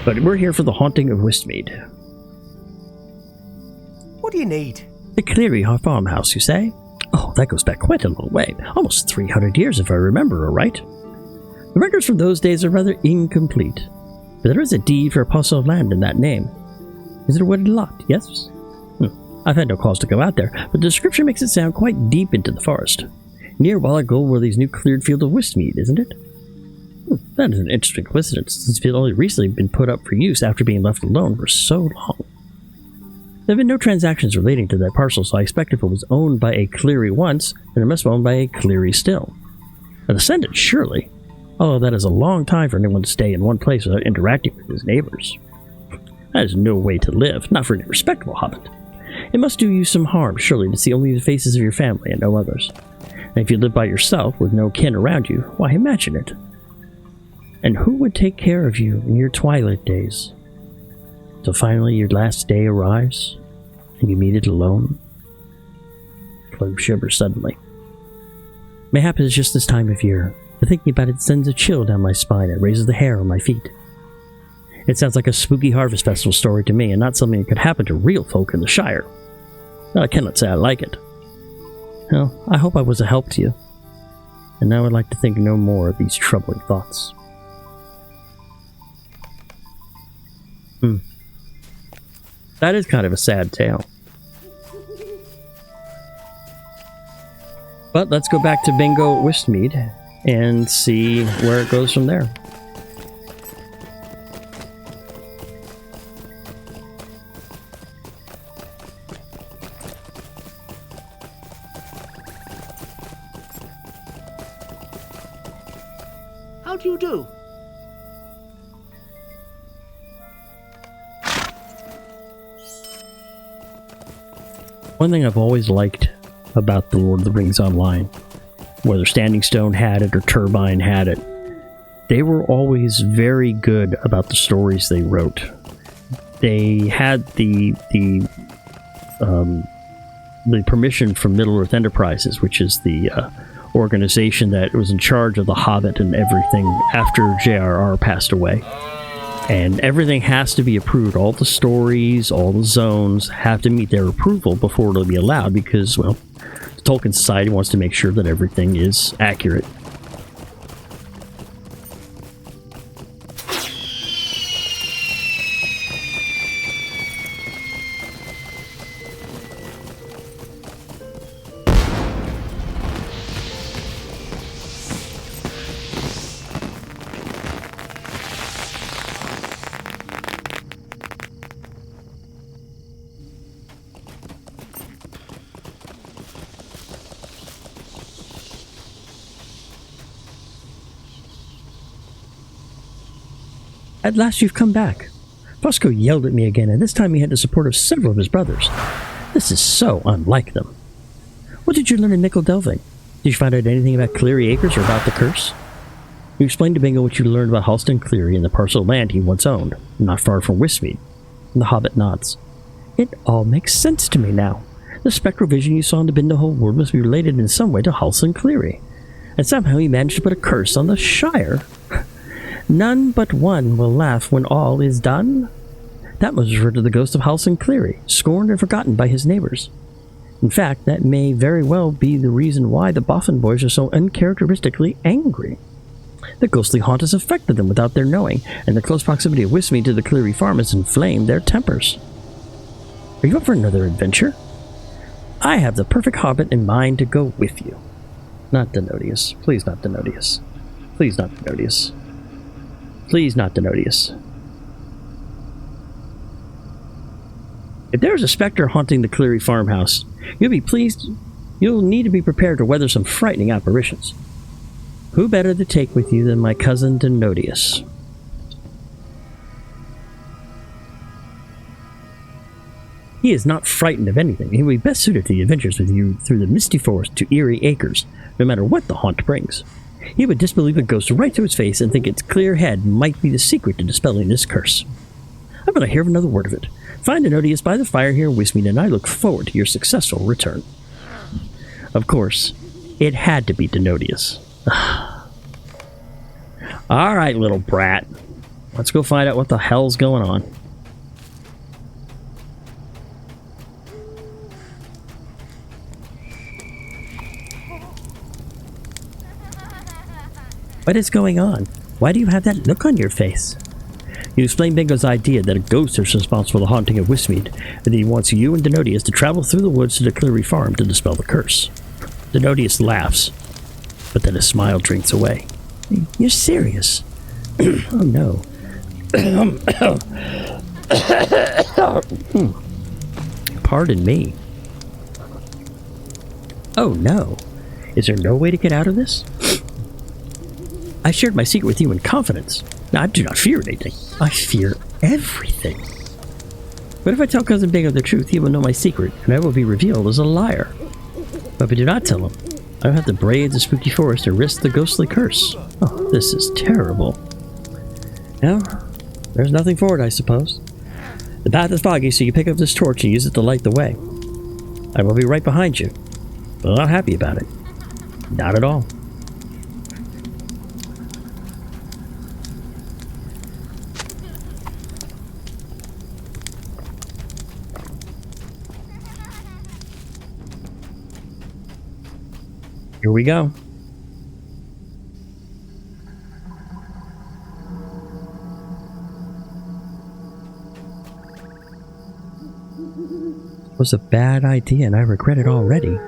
But we're here for the haunting of Westmead. What do you need? The Cleary farmhouse, you say? Oh, that goes back quite a long way. Almost 300 years, if I remember aright. The records from those days are rather incomplete, but there is a deed for a parcel of land in that name. Is it a wooded lot, yes? I've had no cause to go out there, but the description makes it sound quite deep into the forest. Near Wallergold-Worthy's new cleared field of Westmead, isn't it? That is an interesting coincidence, since it's only recently been put up for use after being left alone for so long. There have been no transactions relating to that parcel, so I expect if it was owned by a Cleary once, then it must be owned by a Cleary still. A descendant, surely, although that is a long time for anyone to stay in one place without interacting with his neighbors. That is no way to live, not for any respectable hobbit. It must do you some harm, surely, to see only the faces of your family and no others. And if you live by yourself, with no kin around you, why, imagine it. And who would take care of you in your twilight days? Till finally your last day arrives, and you meet it alone? Clem shivers suddenly. Mayhap it's just this time of year, but thinking about it sends a chill down my spine and raises the hair on my feet. It sounds like a spooky Harvest Festival story to me, and not something that could happen to real folk in the Shire. I cannot say I like it. Well, I hope I was a help to you, and now I'd like to think no more of these troubling thoughts. That is kind of a sad tale. But let's go back to Bingo Westmead and see where it goes from there. How do you do? One thing I've always liked about the Lord of the Rings Online, whether Standing Stone had it or Turbine had it, they were always very good about the stories they wrote. They had the permission from Middle Earth Enterprises, which is the organization that was in charge of The Hobbit and everything after J.R.R. passed away. And everything has to be approved. All the stories, all the zones have to meet their approval before it'll be allowed because, well, the Tolkien Society wants to make sure that everything is accurate. At last you've come back. Fosco yelled at me again, and this time he had the support of several of his brothers. This is so unlike them. What did you learn in Nickel Delving? Did you find out anything about Cleary Acres or about the curse? You explained to Bingo what you learned about Halston Cleary and the parcel of land he once owned, not far from Westmead. And the Hobbit nods. It all makes sense to me now. The spectral vision you saw in the Bindahole world must be related in some way to Halston Cleary. And somehow he managed to put a curse on the Shire. None but one will laugh when all is done. That must refer to the ghost of Halston Cleary, scorned and forgotten by his neighbors. In fact, that may very well be the reason why the Boffin boys are so uncharacteristically angry. The ghostly haunt has affected them without their knowing, and the close proximity of Westmead to the Cleary farm has inflamed their tempers. Are you up for another adventure? I have the perfect hobbit in mind to go with you. Not Denodius. Please not Denodius. Please not Denodius. Please not Denodius. If there's a specter haunting the Cleary farmhouse, you'll need to be prepared to weather some frightening apparitions. Who better to take with you than my cousin Denodius? He is not frightened of anything. He will be best suited to the adventures with you through the misty forest to eerie acres, no matter what the haunt brings. He would disbelieve a ghost right to his face and think its clear head might be the secret to dispelling this curse. I'm going to hear another word of it. Find Denodius by the fire here in Westmead, and I look forward to your successful return. Of course, it had to be Denodius. Alright, little brat. Let's go find out what the hell's going on. What is going on? Why do you have that look on your face? You explain Bingo's idea that a ghost is responsible for the haunting of Westmead, and that he wants you and Denodius to travel through the woods to the Cleary farm to dispel the curse. Denodius laughs, but then his smile drinks away. You're serious? Oh no. Pardon me. Oh no. Is there no way to get out of this? I shared my secret with you in confidence. Now, I do not fear anything. I fear everything. But if I tell Cousin Bingo the truth, he will know my secret, and I will be revealed as a liar. But if I do not tell him, I will have to brave the spooky forest and risk the ghostly curse. Oh, this is terrible. Well, there's nothing for it, I suppose. The path is foggy, so you pick up this torch and use it to light the way. I will be right behind you, but I'm not happy about it. Not at all. Here we go. It was a bad idea and I regret it already.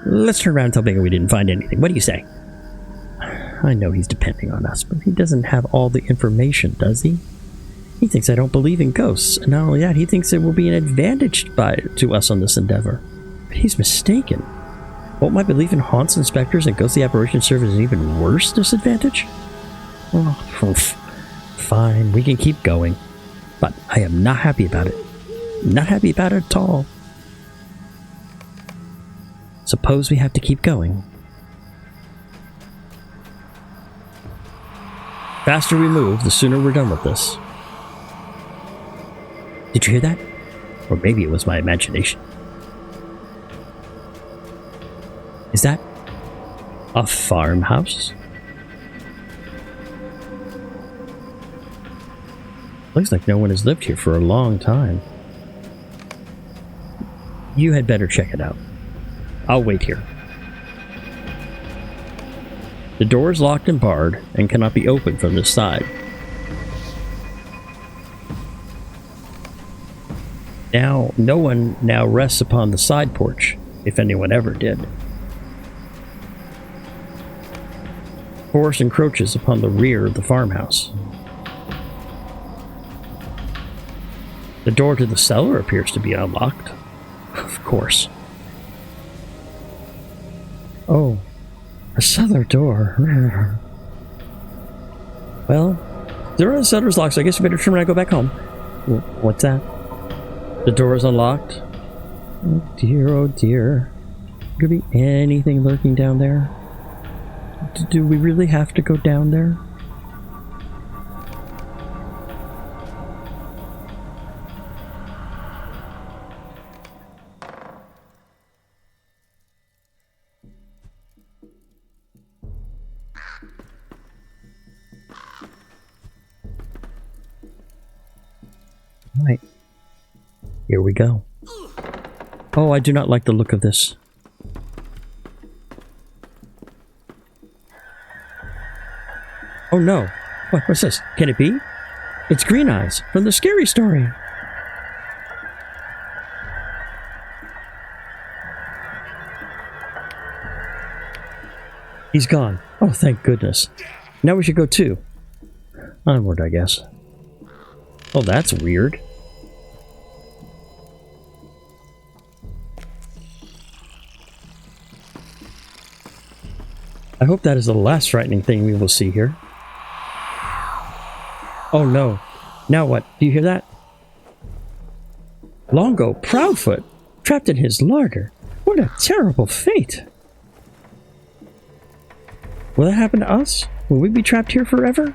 Let's turn around and tell Bingo we didn't find anything. What do you say? I know he's depending on us, but he doesn't have all the information, does he? He thinks I don't believe in ghosts, and not only that, he thinks it will be an advantage to us on this endeavor. But he's mistaken. Won't my belief in haunts and specters and ghostly apparitions serve as an even worse disadvantage? Well, fine, we can keep going. But I am not happy about it. Not happy about it at all. Suppose we have to keep going. Faster we move, the sooner we're done with this. Did you hear that? Or maybe it was my imagination. Is that A farmhouse? Looks like no one has lived here for a long time. You had better check it out. I'll wait here. The door is locked and barred and cannot be opened from this side. Now, no one now rests upon the side porch, if anyone ever did. Forest encroaches upon the rear of the farmhouse. The door to the cellar appears to be unlocked. Of course. Oh, a cellar door. Well, the cellar's locked, so I guess we better turn around and go back home. What's that? The door is unlocked. Oh dear, oh dear. Could be anything lurking down there. Do we really have to go down there? Right. Here we go. Oh, I do not like the look of this. Oh no. What's this? Can it be? It's Green Eyes from the scary story. He's gone. Oh, thank goodness. Now we should go too. Onward, I guess. Oh, that's weird. I hope that is the last frightening thing we will see here. Oh no. Now what? Do you hear that? Longo Proudfoot, trapped in his larder. What a terrible fate. Will that happen to us? Will we be trapped here forever?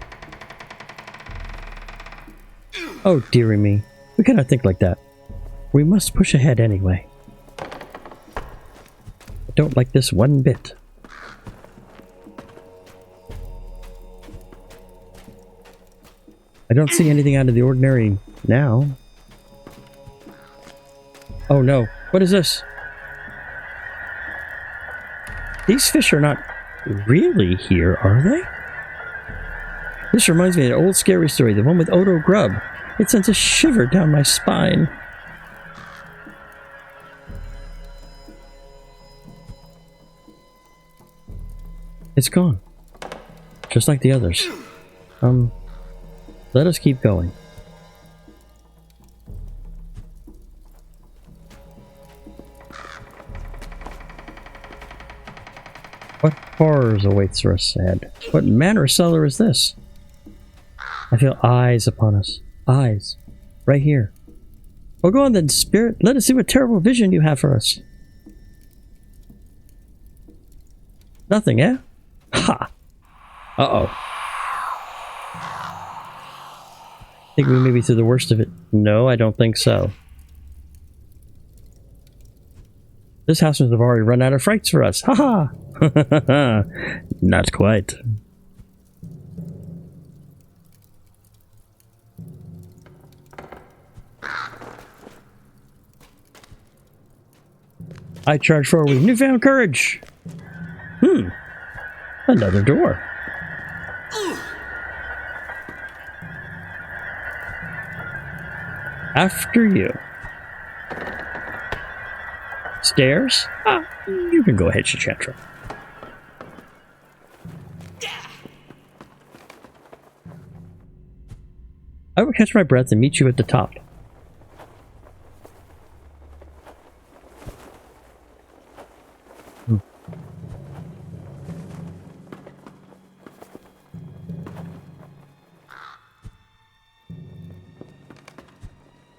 Oh dearie me. We cannot think like that. We must push ahead anyway. I don't like this one bit. I don't see anything out of the ordinary now. Oh no. What is this? These fish are not really here, are they? This reminds me of an old scary story, the one with Odo Grubb. It sends a shiver down my spine. It's gone. Just like the others. Let us keep going. What horrors awaits us ahead? What manner of cellar is this? I feel eyes upon us. Eyes. Right here. Well, go on then, spirit. Let us see what terrible vision you have for us. Nothing, eh? Ha! Uh-oh. Think we may be through the worst of it? No, I don't think so. This house must have already run out of frights for us. Ha ha! Not quite. I charge forward with newfound courage. Another door. After you. Stairs? Ah, you can go ahead, Chachatra. I will catch my breath and meet you at the top.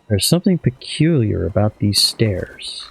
There's something peculiar about these stairs.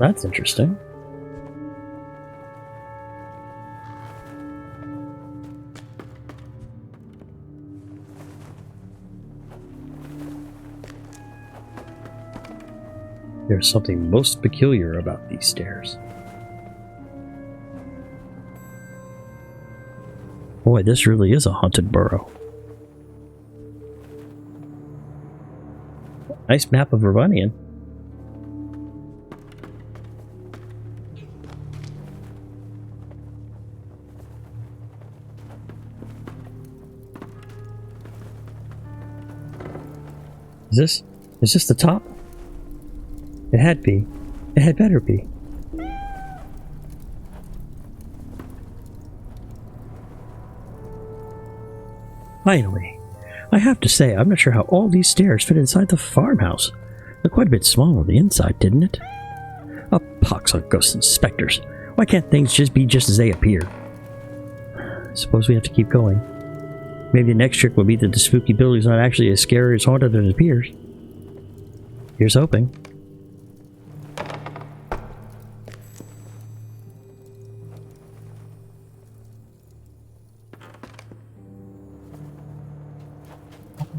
That's interesting. There's something most peculiar about these stairs. Boy, this really is a haunted burrow. Nice map of Ravanian. Is this the top? It had be. It had better be. Finally, I have to say, I'm not sure how all these stairs fit inside the farmhouse. Looked quite a bit small on the inside, didn't it? A pox on ghosts and specters. Why can't things just be just as they appear? I suppose we have to keep going. Maybe the next trick will be that the spooky building's not actually as scary or as haunted as it appears. Here's hoping.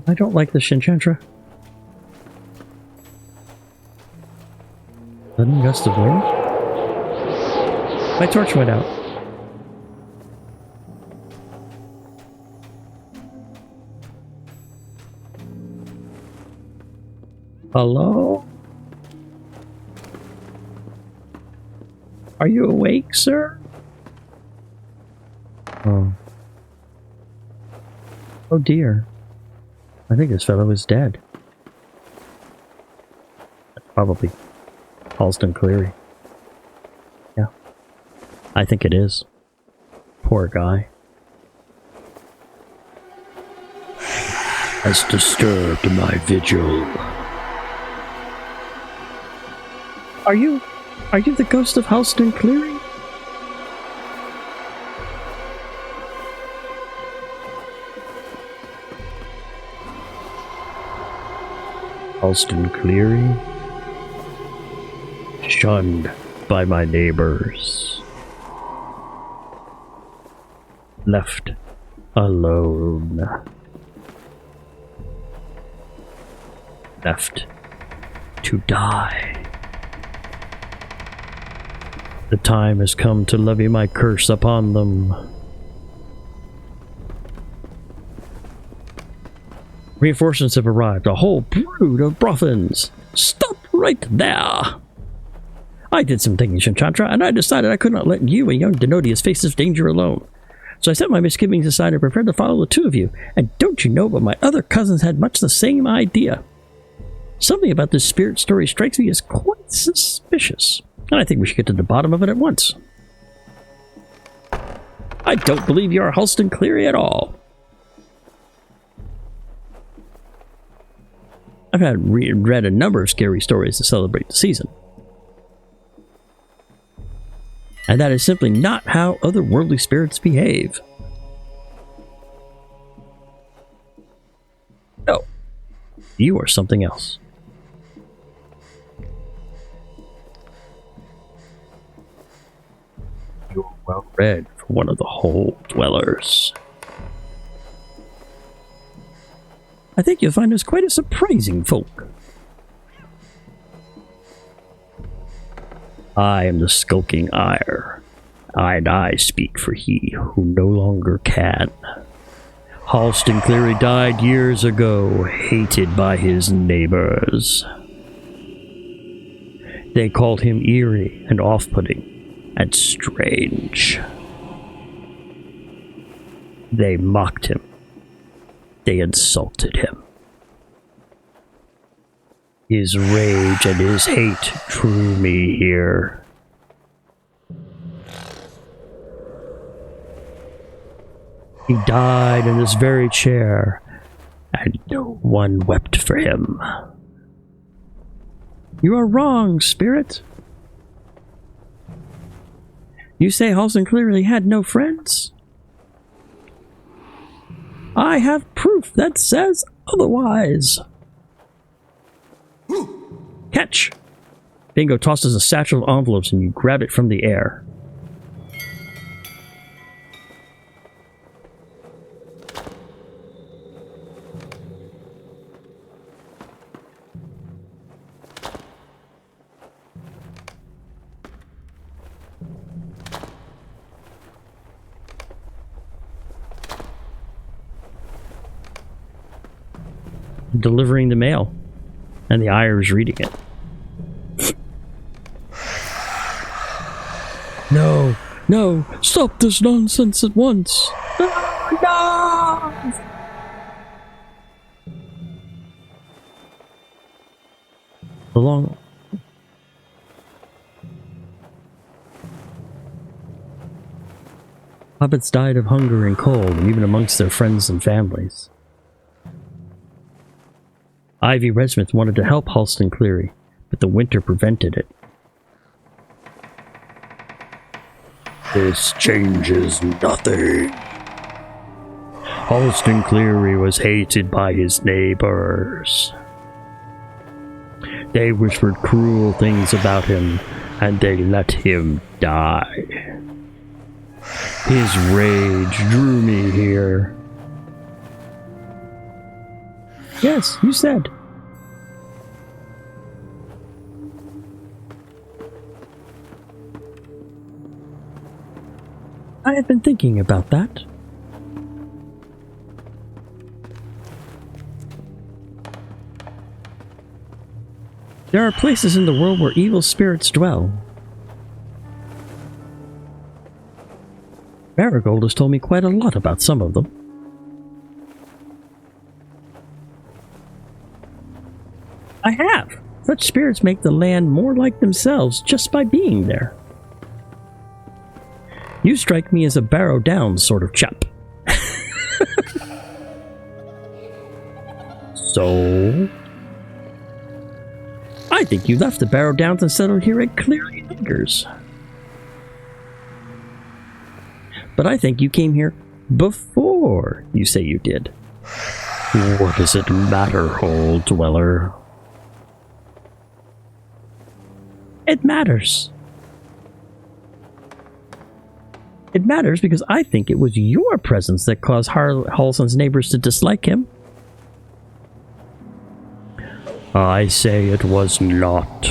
I don't like the Shinchantra. Sudden gust of wind? My torch went out. Hello? Are you awake, sir? Oh. Oh dear. I think this fellow is dead. Probably Halston Cleary. Yeah. I think it is. Poor guy. Has disturbed my vigil. Are you the ghost of Halston Cleary? Halston Cleary, shunned by my neighbors, left alone, left to die. The time has come to levy my curse upon them. Reinforcements have arrived, a whole brood of Boffins. Stop right there! I did some thinking, Shinchantra, and I decided I could not let you and young Denodius face this danger alone. So I set my misgivings aside and prepared to follow the two of you. And don't you know, but my other cousins had much the same idea. Something about this spirit story strikes me as quite suspicious, and I think we should get to the bottom of it at once. I don't believe you are Halston Cleary at all. I've read a number of scary stories to celebrate the season. And that is simply not how otherworldly spirits behave. No, you are something else. You're well read for one of the Hole Dwellers. I think you'll find us quite a surprising folk. I am the skulking ire, and I speak for he who no longer can. Halston Cleary died years ago, hated by his neighbors. They called him eerie and off-putting and strange. They mocked him. They insulted him. His rage and his hate drew me here. He died in this very chair, and no one wept for him. You are wrong, spirit. You say Halston clearly had no friends? I have proof that says otherwise. Catch! Bingo tosses a satchel of envelopes and you grab it from the air. Delivering the mail, and the Ire is reading it. No, no, stop this nonsense at once. No! Along. Hobbits died of hunger and cold, even amongst their friends and families. Ivy Redsmith wanted to help Halston Cleary, but the winter prevented it. This changes nothing. Halston Cleary was hated by his neighbors. They whispered cruel things about him, and they let him die. His rage drew me here. Yes, you said. I have been thinking about that. There are places in the world where evil spirits dwell. Marigold has told me quite a lot about some of them. I have. Such spirits make the land more like themselves just by being there. You strike me as a Barrow Downs sort of chap. So? I think you left the Barrow Downs and settled here at Cleary Acres. But I think you came here before you say you did. What does it matter, Hole Dweller? It matters. It matters because I think it was your presence that caused Halson's neighbors to dislike him. I say it was not.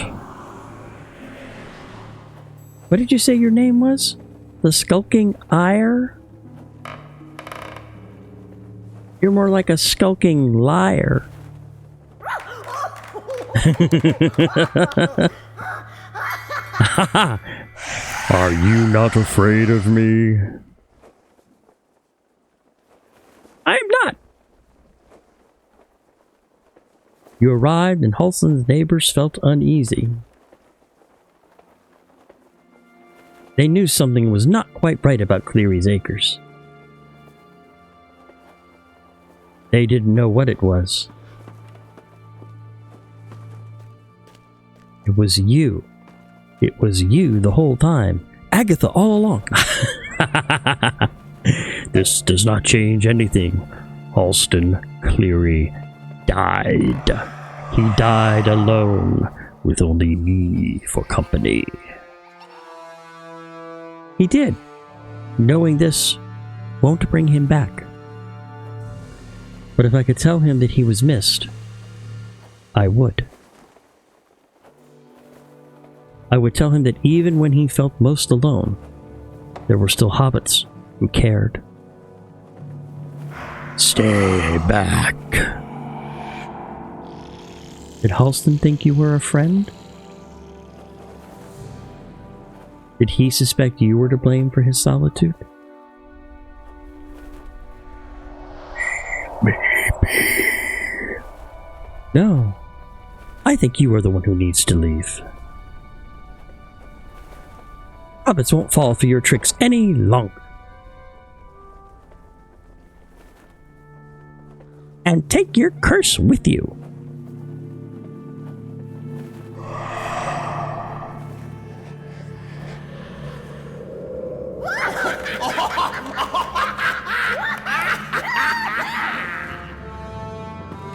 What did you say your name was? The Skulking Ire? You're more like a skulking liar. Are you not afraid of me? I'm not. You arrived and Halson's neighbors felt uneasy. They knew something was not quite right about Cleary's Acres. They didn't know what it was. It was you. It was you the whole time. Agatha all along. This does not change anything. Halston Cleary died. He died alone, with only me for company. He did. Knowing this won't bring him back. But if I could tell him that he was missed, I would. I would tell him that even when he felt most alone, there were still hobbits who cared. Stay back. Did Halston think you were a friend? Did he suspect you were to blame for his solitude? Maybe. No. I think you are the one who needs to leave. Hobbits won't fall for your tricks any longer. And take your curse with you.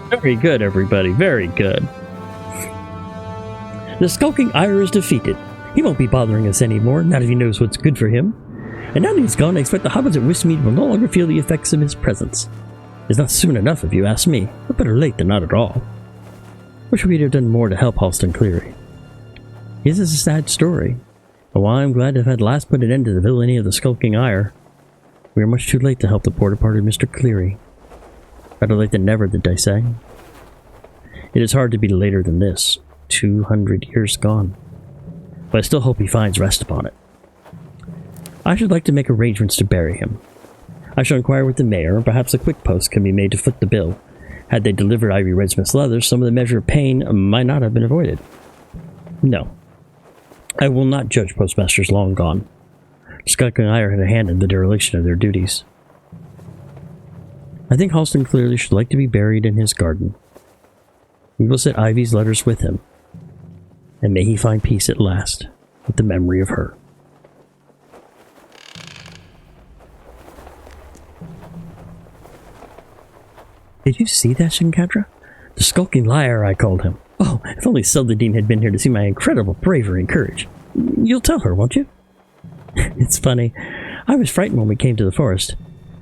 Very good, everybody. Very good. The skulking Ire is defeated. He won't be bothering us anymore, not if he knows what's good for him. And now that he's gone, I expect the hobbits at Westmead will no longer feel the effects of his presence. It's not soon enough, if you ask me, but better late than not at all. Wish we'd have done more to help Halston Cleary. His is a sad story, but while I'm glad to have had last put an end to the villainy of the skulking Ire, we are much too late to help the poor departed Mr. Cleary. Better late than never, did I say? It is hard to be later than this, 200 years gone. But I still hope he finds rest upon it. I should like to make arrangements to bury him. I shall inquire with the mayor, and perhaps a quick post can be made to foot the bill. Had they delivered Ivy Redsmith's leathers, some of the measure of pain might not have been avoided. No. I will not judge postmasters long gone. Skunk and Ire had a hand in the dereliction of their duties. I think Halston clearly should like to be buried in his garden. We will set Ivy's letters with him, and may he find peace at last with the memory of her. Did you see that, Shinkatra? The skulking liar, I called him. Oh, if only Seldadine had been here to see my incredible bravery and courage. You'll tell her, won't you? It's funny. I was frightened when we came to the forest,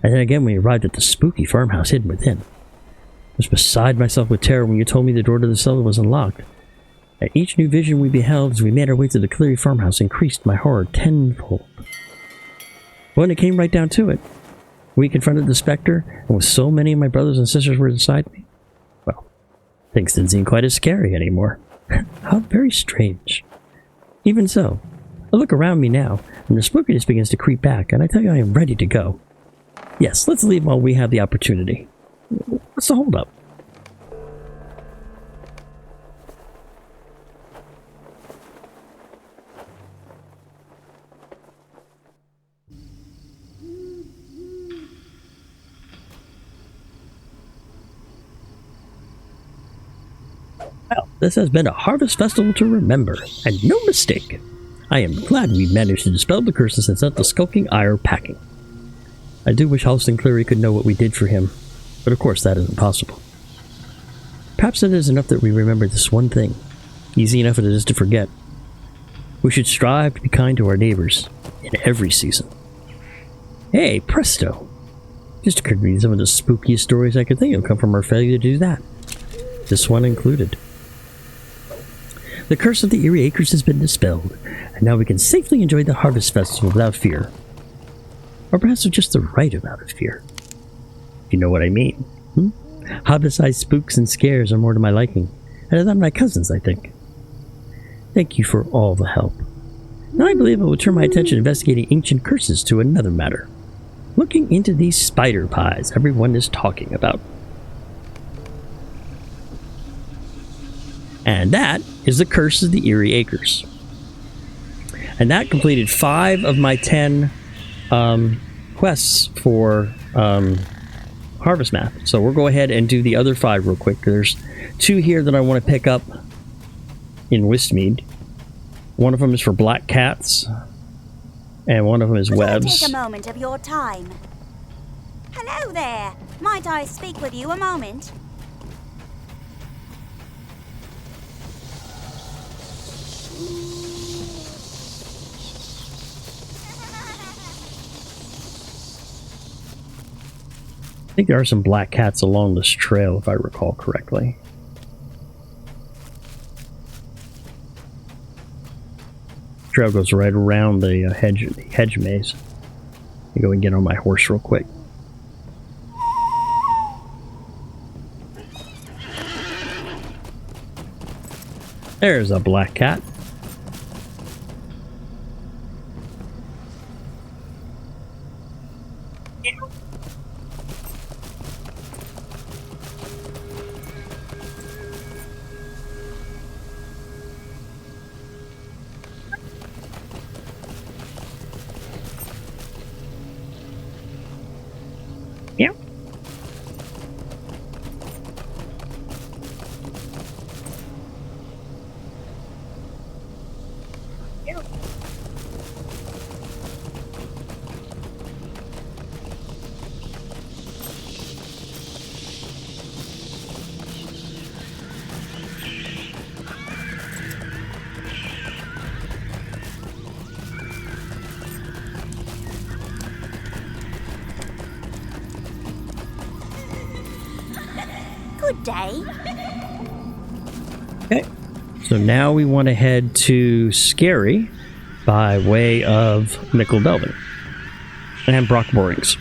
and then again when we arrived at the spooky farmhouse hidden within. I was beside myself with terror when you told me the door to the cellar was unlocked. At each new vision we beheld as we made our way to the Cleary farmhouse increased my horror tenfold. When it came right down to it, we confronted the specter, and with so many of my brothers and sisters were beside me, well, things didn't seem quite as scary anymore. How very strange. Even so, I look around me now, and the spookiness begins to creep back, and I tell you I am ready to go. Yes, let's leave while we have the opportunity. What's the holdup? Well, this has been a harvest festival to remember, and no mistake. I am glad we managed to dispel the curses and set the skulking Ire packing. I do wish Halston Cleary could know what we did for him, but of course that isn't possible. Perhaps it is enough that we remember this one thing, easy enough it is to forget. We should strive to be kind to our neighbors in every season. Hey, presto! Just occurred to me some of the spookiest stories I could think of come from our failure to do that. This one included. The curse of the Eerie Acres has been dispelled, and now we can safely enjoy the Harvest Festival without fear. Or perhaps with just the right amount of fear. If you know what I mean. Hobbit-sized spooks and scares are more to my liking, and than my cousins, I think. Thank you for all the help. Now I believe I will turn my attention to investigating ancient curses to another matter. Looking into these spider pies everyone is talking about. And that is the Curse of the Eerie Acres. And that completed 5 of my 10 quests for Harvestmath. So we'll go ahead and do the other 5 real quick. There's 2 here that I want to pick up in Westmead. One of them is for black cats, and one of them is webs. Take a moment of your time. Hello there. Might I speak with you a moment? I think there are some black cats along this trail, if I recall correctly. The trail goes right around the hedge maze. Let me go and get on my horse real quick. There's a black cat. day. Okay. So now we want to head to Scary by way of Nickel Delving and Brock Borings.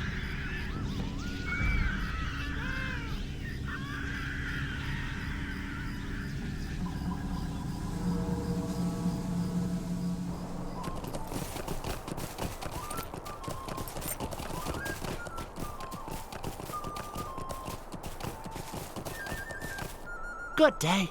Good day.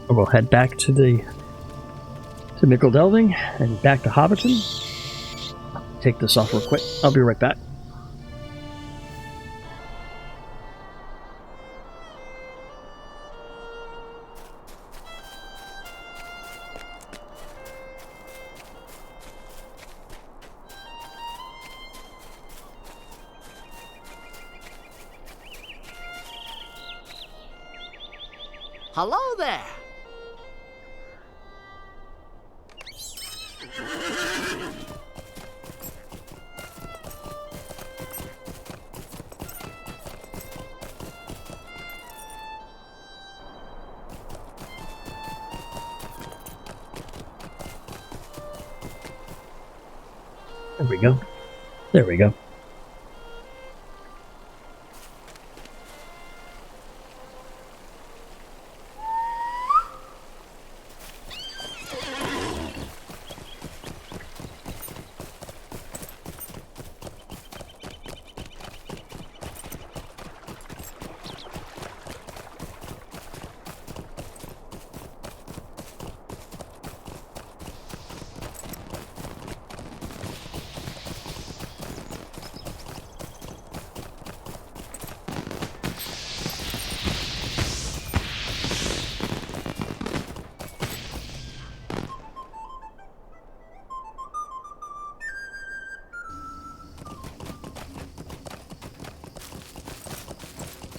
We'll head back to Nickel Delving and back to Hobbiton. Take this off real quick. I'll be right back. Hello there. There we go. There we go.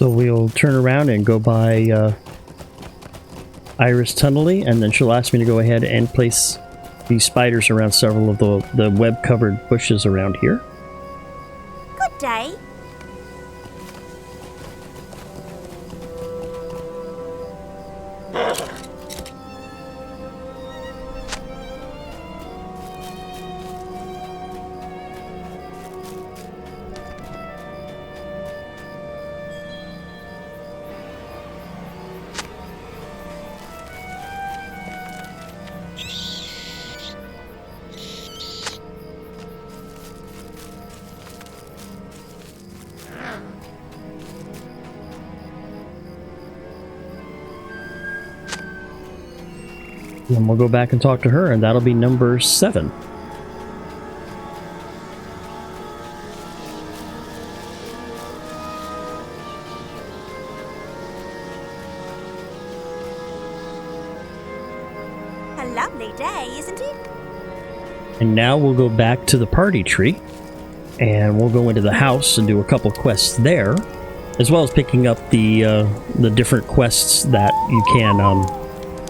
So we'll turn around and go by Iris Tunnelly, and then she'll ask me to go ahead and place these spiders around several of the web-covered bushes around here. Good day. And we'll go back and talk to her, and that'll be number 7. A lovely day, isn't it? And now we'll go back to the party tree, and we'll go into the house and do a couple quests there, as well as picking up the different quests that you can,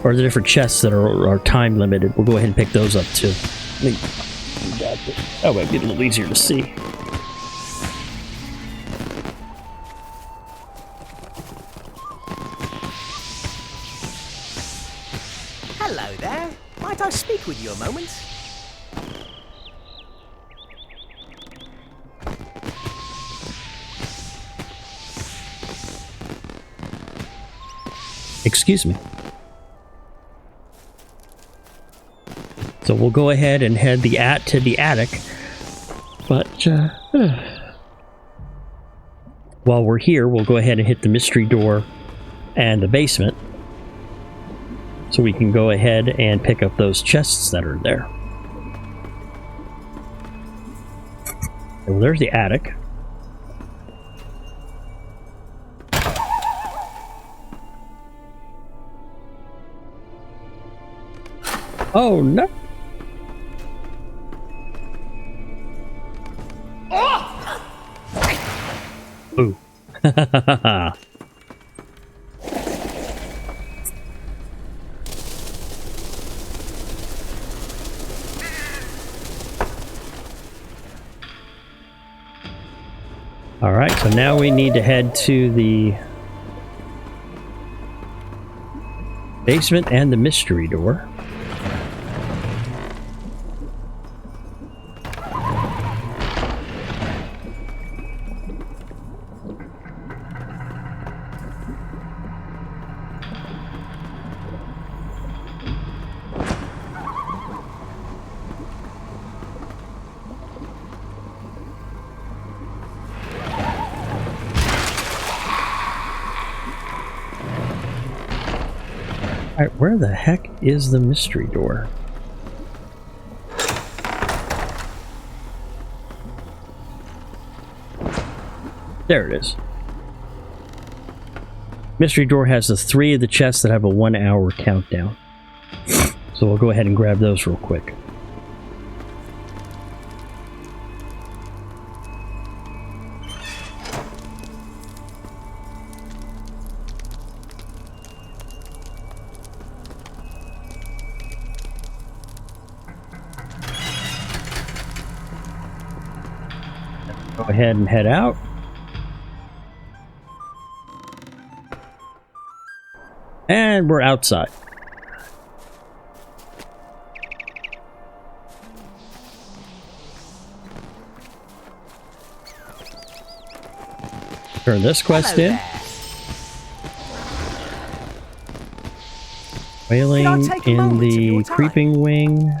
or the different chests that are time limited. We'll go ahead and pick those up too. That might be a little easier to see. Hello there. Might I speak with you a moment? Excuse me. So we'll go ahead and head to the attic, but while we're here, we'll go ahead and hit the mystery door and the basement, so we can go ahead and pick up those chests that are there. Well, there's the attic. Oh no! Ooh. Alright, so now we need to head to the basement and the mystery door. Alright, where the heck is the mystery door? There it is. Mystery door has the 3 of the chests that have a 1-hour countdown. So we'll go ahead and grab those real quick. Go ahead and head out. And we're outside. Turn this quest in. Wailing in the Creeping Wing.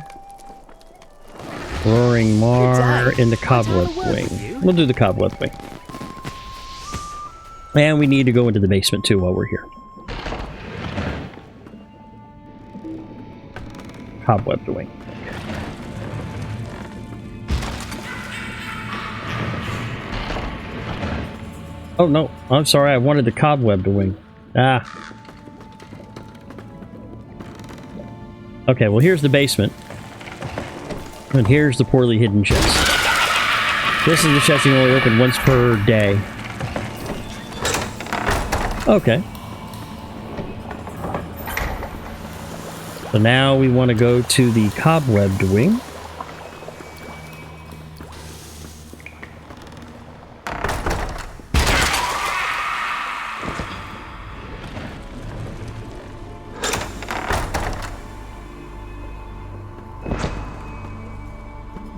Roaring Mar in the Cobweb Wing. We'll do the Cobweb Wing. And we need to go into the basement too while we're here. Cobweb Wing. Oh no, I'm sorry, I wanted the Cobweb Wing. Ah. Okay, well here's the basement. And here's the poorly hidden chest. This is the chest you can only open once per day. Okay. So now we want to go to the cobwebbed wing.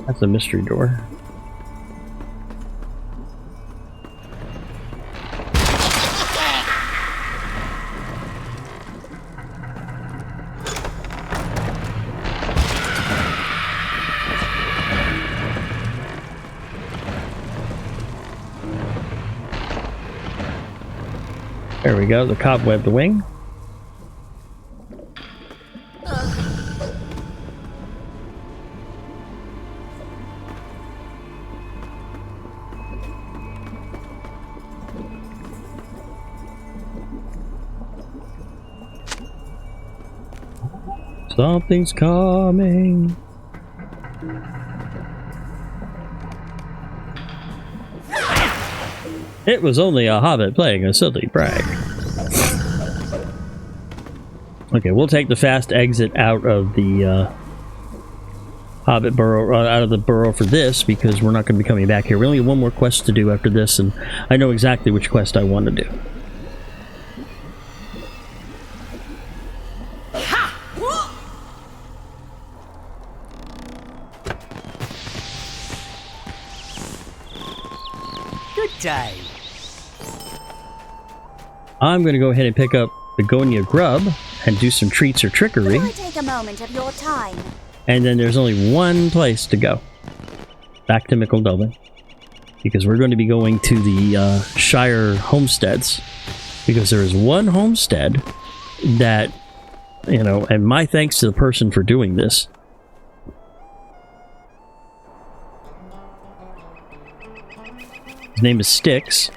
That's a mystery door. There we go, the cobwebbed wing. Something's coming. It was only a hobbit playing a silly prank. Okay, we'll take the fast exit out of the hobbit burrow, out of the burrow for this, because we're not going to be coming back here. We only have one more quest to do after this, and I know exactly which quest I want to do. Good day. I'm going to go ahead and pick up begonia grub and do some treats or trickery. Could I take a moment of your time? And then there's only one place to go. Back to Mickeldolin. Because we're going to be going to the Shire homesteads. Because there is one homestead that, you know, and my thanks to the person for doing this. His name is Styx.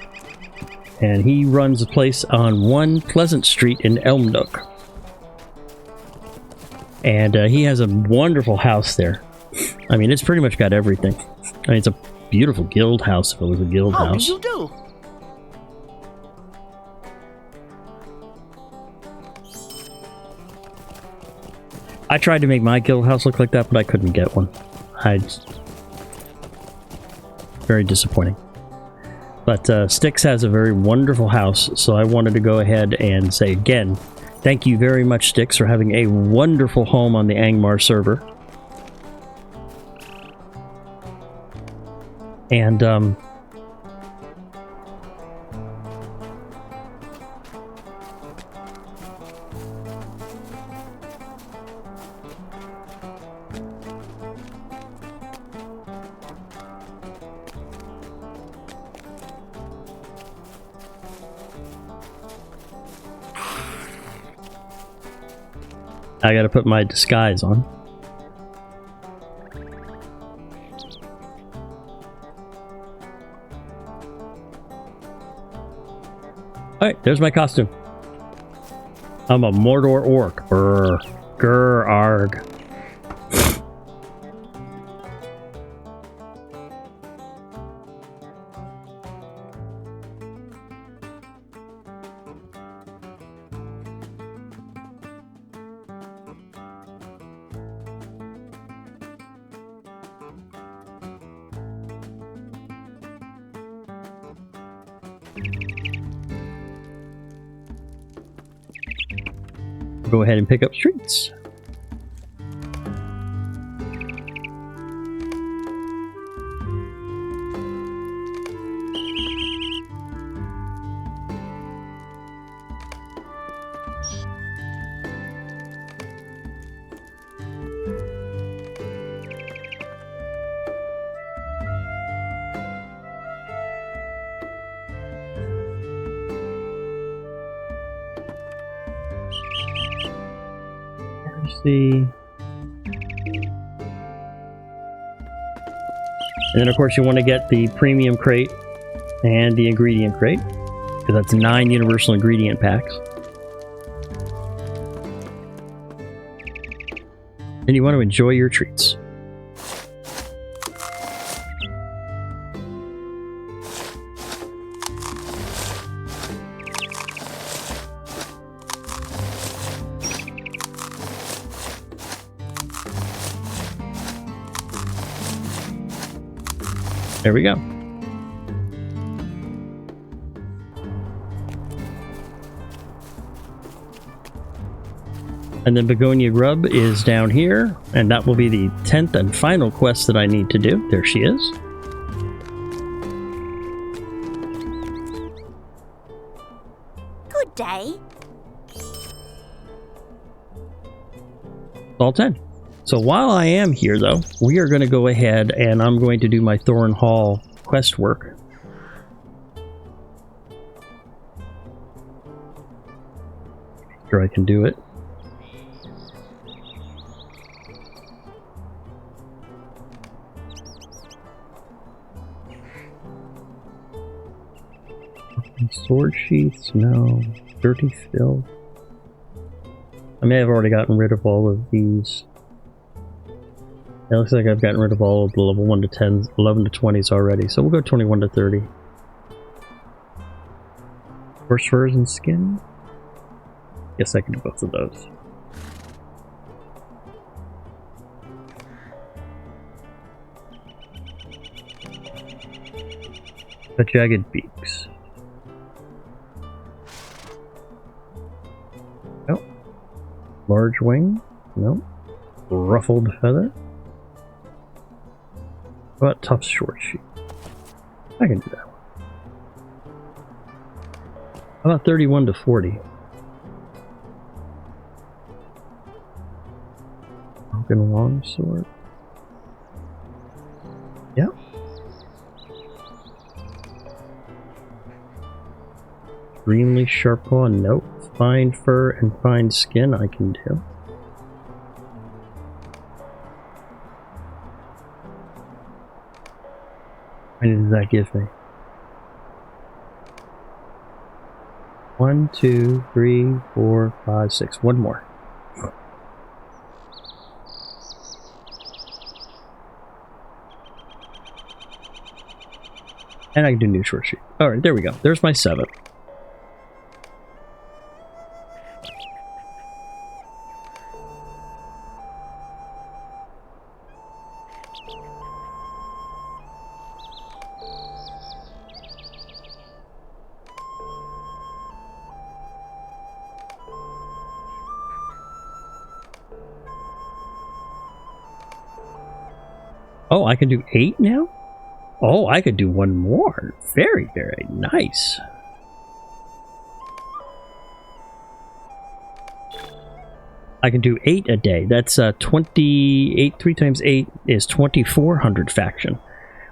And he runs a place on 1 Pleasant Street in Elmnook. And he has a wonderful house there. I mean, it's pretty much got everything. I mean, it's a beautiful guild house if it was a guild house. You do? I tried to make my guild house look like that, but I couldn't get one. Very disappointing. But Styx has a very wonderful house, so I wanted to go ahead and say again, thank you very much, Styx, for having a wonderful home on the Angmar server. And, I gotta put my disguise on. Alright, there's my costume. I'm a Mordor orc. Brr. Grr arg. Go ahead and pick up streets. See. And then of course you want to get the premium crate and the ingredient crate, because that's 9 universal ingredient packs. And you want to enjoy your treats. There we go. And then Begonia Grub is down here, and that will be the 10th and final quest that I need to do. There she is. Good day. All 10. So while I am here, though, we are going to go ahead and I'm going to do my Thorn Hall quest work. Sure I can do it. Sword sheaths, no. Dirty filth. I may have already gotten rid of all of these. It looks like I've gotten rid of all of the level 1 to 10s, 11 to 20s already, so we'll go 21 to 30. Horse furs and skin? Guess I can do both of those. The jagged beaks. Nope. Large wing? Nope. Ruffled feather? How about tough short sheet? I can do that one. How about 31 to 40? Broken longsword? Yep. Extremely sharp claw? Nope. Fine fur and fine skin I can do. How many does that give me? 1, 2, 3, 4, 5, 6. One more. And I can do new short sheet. Alright, there we go. There's my 7. Oh, I can do 8 now? Oh, I could do one more. Very, very nice. I can do 8 a day. That's 28. 3 times 8 is 2,400 faction,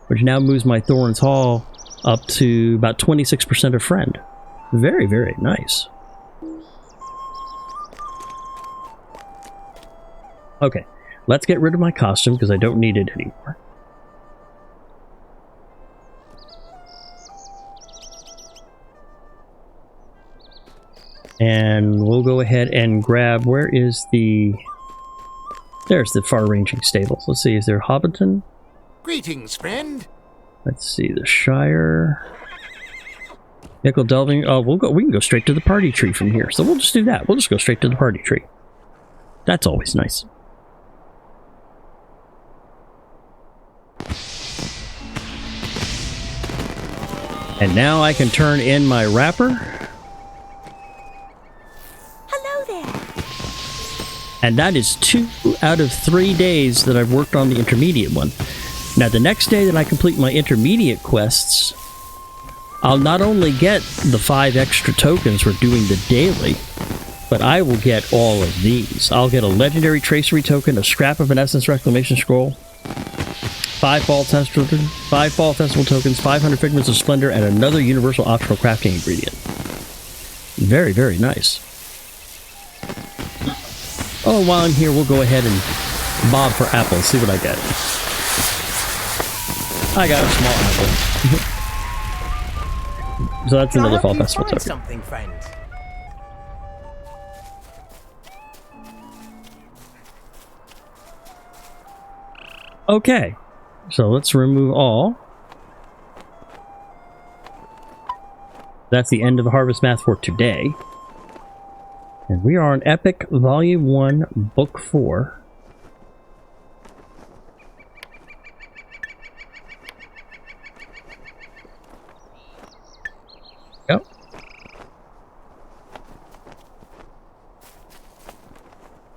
which now moves my Thorns Hall up to about 26% of friend. Very, very nice. Okay, let's get rid of my costume because I don't need it anymore. And we'll go ahead and grab, where is the... There's the far-ranging stables. Let's see, is there Hobbiton? Greetings, friend. Let's see, the Shire. Nickel Delving. Oh, we can go straight to the party tree from here. So we'll just do that. We'll just go straight to the party tree. That's always nice. And now I can turn in my wrapper. Hello there. And that is 2 out of 3 days that I've worked on the intermediate one. Now the next day that I complete my intermediate quests, I'll not only get the 5 extra tokens for doing the daily, but I will get all of these. I'll get a legendary tracery token, a scrap of an essence reclamation scroll, 5 fall festival tokens, 500 figments of splendor, and another universal optional crafting ingredient. Very, very nice. Oh, while I'm here, we'll go ahead and bob for apples, see what I get. I got a small apple. So that's another fall festival token. Something, friend. Okay, so let's remove all. That's the end of the Harvestmath for today. And we are on Epic Volume 1, Book 4.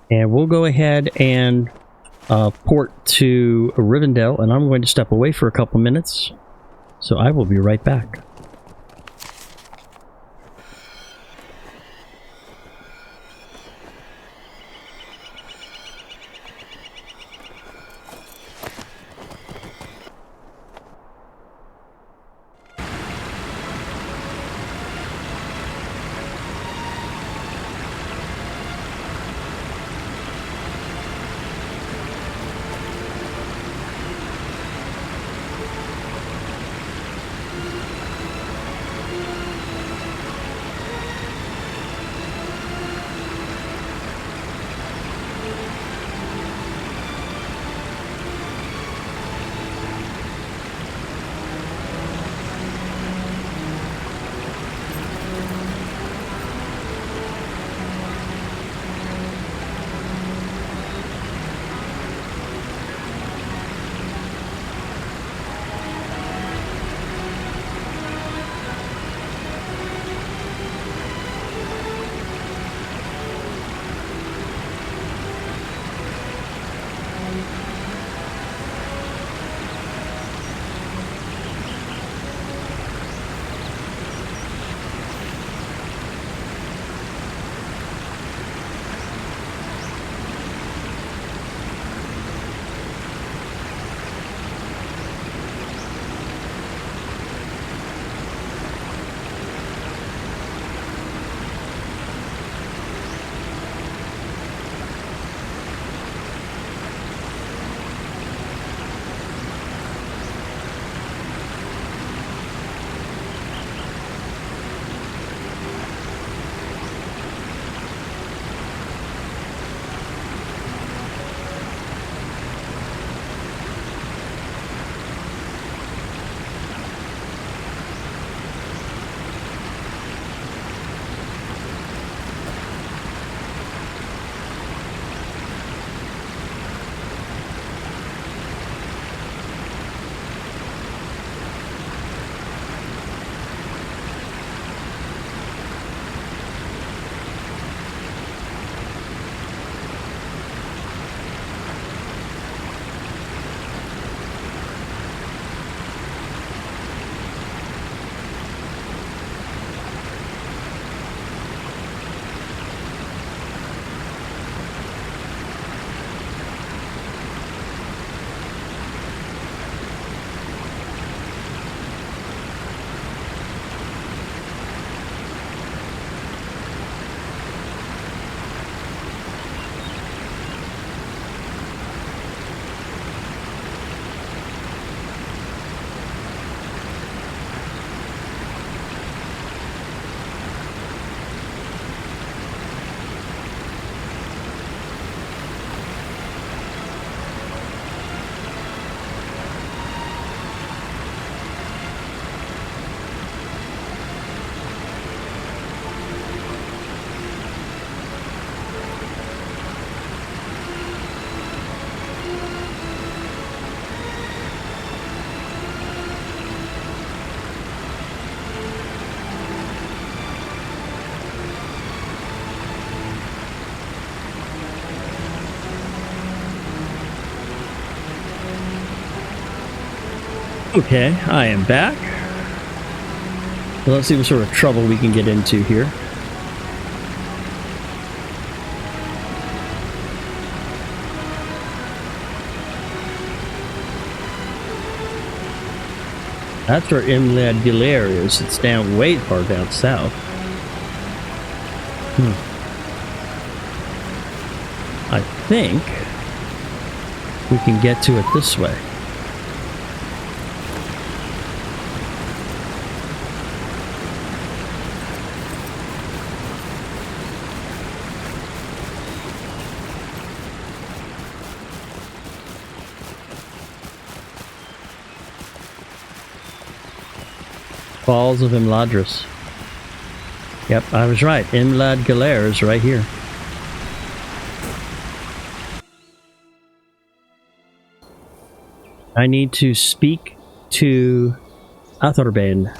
And we'll go ahead and port to Rivendell, and I'm going to step away for a couple minutes. So I will be right back. Okay, I am back. Well, let's see what sort of trouble we can get into here. That's where Imlad Gilair is. It's down way far down south. I think we can get to it this way. Falls of Imladris. Yep, I was right. Imlad Gilair is right here. I need to speak to Athorbane.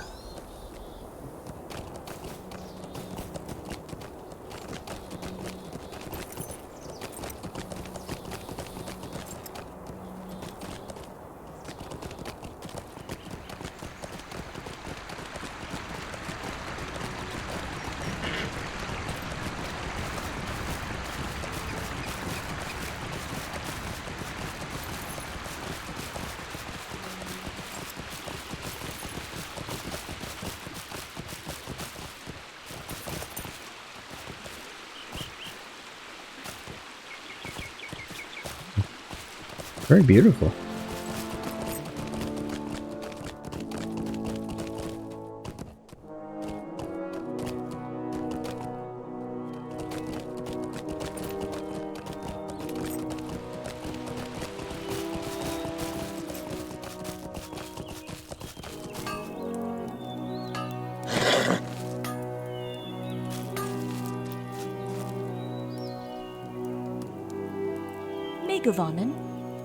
Very beautiful.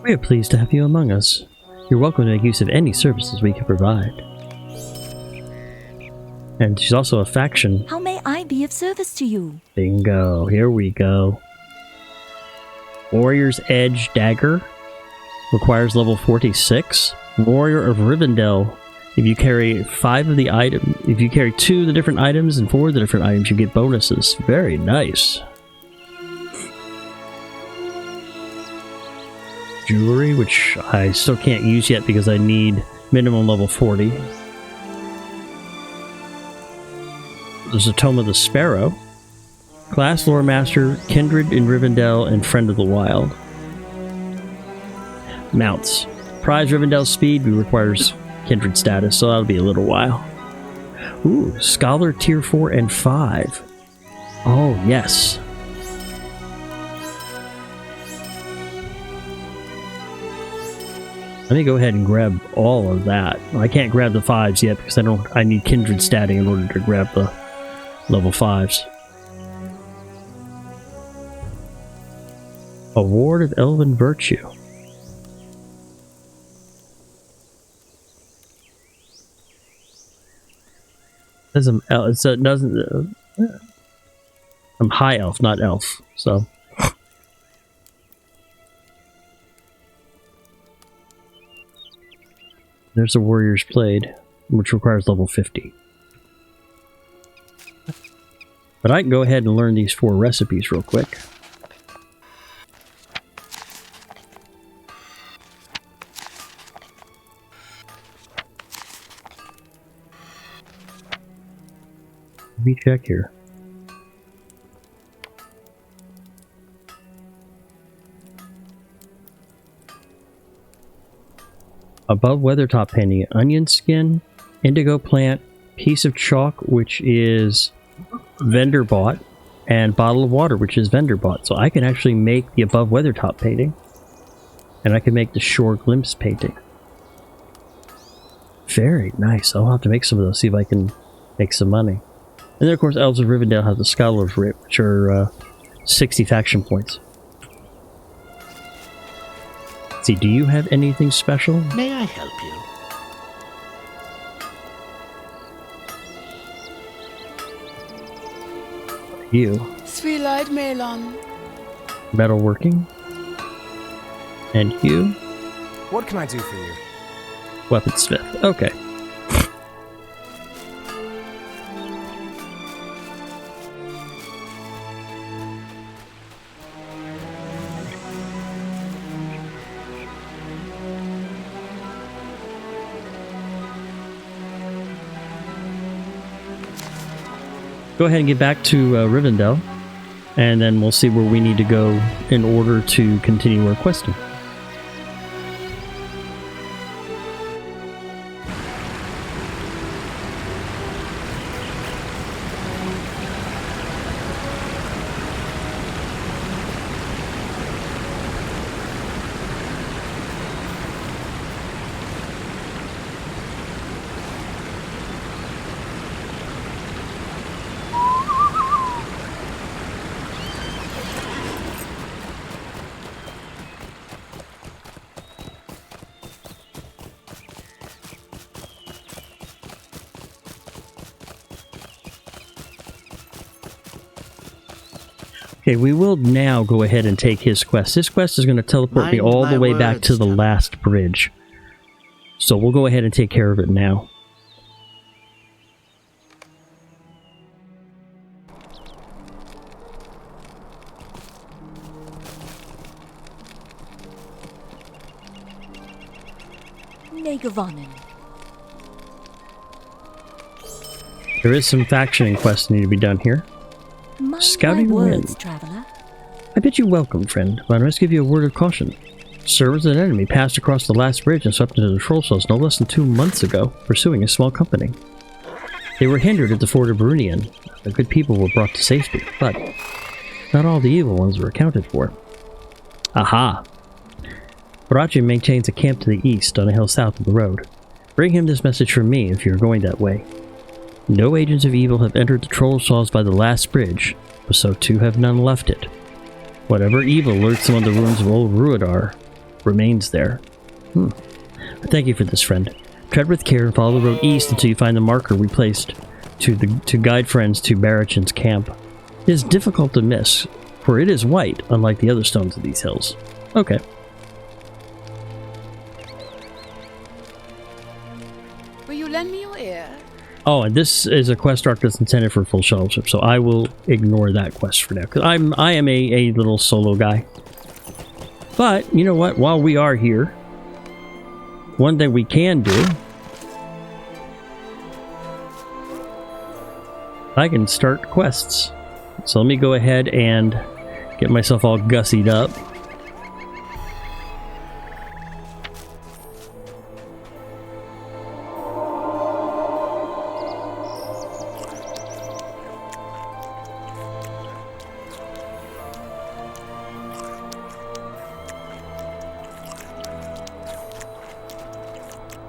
We are pleased to have you among us. You're welcome to make use of any services we can provide. And she's also a faction. How may I be of service to you? Bingo. Here we go. Warrior's Edge Dagger. Requires level 46. Warrior of Rivendell. If you carry 5 of the items, if you carry 2 of the different items and 4 of the different items, you get bonuses. Very nice. Jewelry, which I still can't use yet because I need minimum level 40. There's a Tome of the Sparrow. Class Lore Master, Kindred in Rivendell, and Friend of the Wild. Mounts. Prize Rivendell Speed requires Kindred status, so that'll be a little while. Ooh, Scholar Tier 4 and 5. Oh, yes. Let me go ahead and grab all of that. I can't grab the 5s yet because I need Kindred statting in order to grab the level 5s. Award of Elven Virtue. I'm high elf, not elf, so. There's a Warrior's Blade, which requires level 50. But I can go ahead and learn these 4 recipes real quick. Let me check here. Above Weathertop painting, onion skin, indigo plant, piece of chalk, which is vendor bought, and bottle of water, which is vendor bought. So I can actually make the above Weathertop painting, and I can make the shore glimpse painting. Very nice. I'll have to make some of those, see if I can make some money. And then of course Elves of Rivendell has the Scholar's Writ, which are 60 faction points. See, do you have anything special? May I help you? You. Sweet Melon. Metalworking. And you. What can I do for you? Weaponsmith. Okay. Go ahead and get back to Rivendell, and then we'll see where we need to go in order to continue our questing. Okay, we will now go ahead and take his quest. His quest is going to teleport me all the way back to the last bridge. So we'll go ahead and take care of it now. There is some faction quests that need to be done here. Scouting the wind. Traveler. I bid you welcome, friend, but I must give you a word of caution. Servers of an enemy passed across the last bridge and swept into the Trollshaws no less than 2 months ago, pursuing a small company. They were hindered at the fort of Barunian. The good people were brought to safety, but not all the evil ones were accounted for. Aha! Barachi maintains a camp to the east on a hill south of the road. Bring him this message from me if you're going that way. No agents of evil have entered the Trollshaws by the last bridge, but so too have none left it. Whatever evil lurks among the ruins of old Ruidar remains there. Thank you for this, friend. Tread with care and follow the road east until you find the marker we placed to guide friends to Barachan's camp. It is difficult to miss, for it is white, unlike the other stones of these hills. Okay. Will you lend me your ear? Oh, and this is a quest arc that's intended for full fellowship, so I will ignore that quest for now, because I am a little solo guy. But, you know what? While we are here, one thing we can do, I can start quests. So let me go ahead and get myself all gussied up.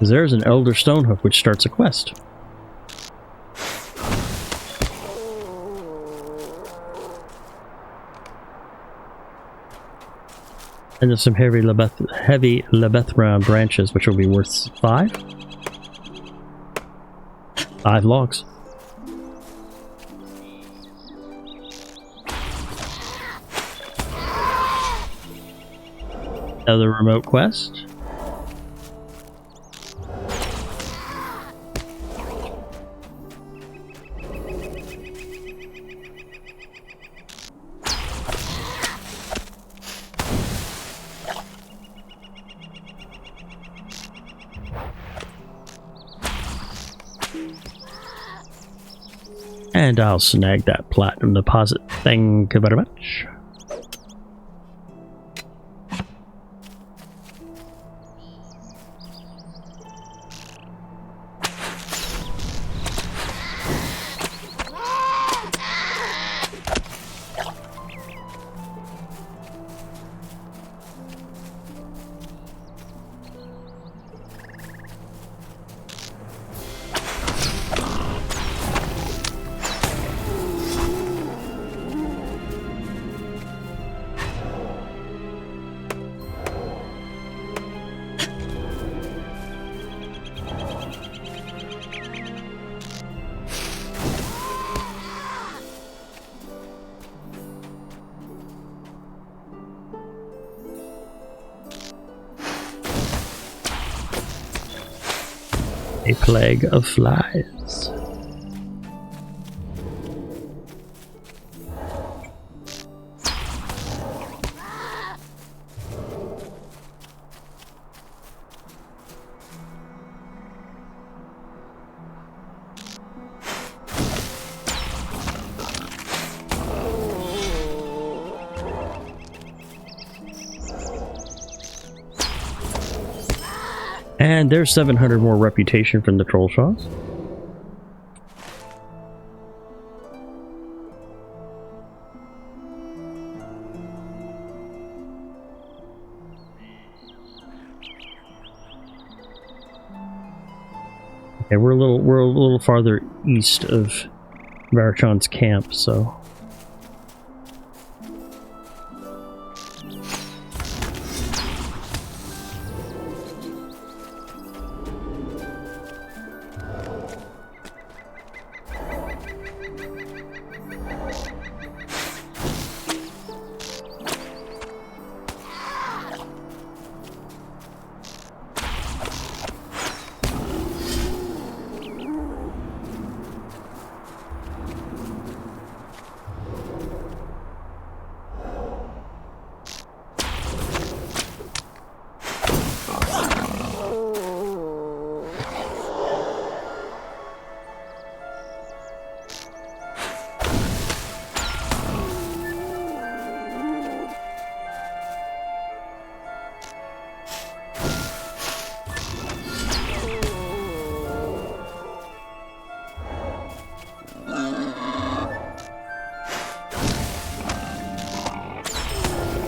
There's an Elder Stonehoof which starts a quest. And there's some heavy Lebethron branches which will be worth 5 logs. Another remote quest. And I'll snag that platinum deposit. Thank you very much. A plague of flies. And there's 700 more reputation from the Trollshaws. Okay, we're a little farther east of Barachan's camp, so.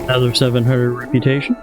Another 700 reputation.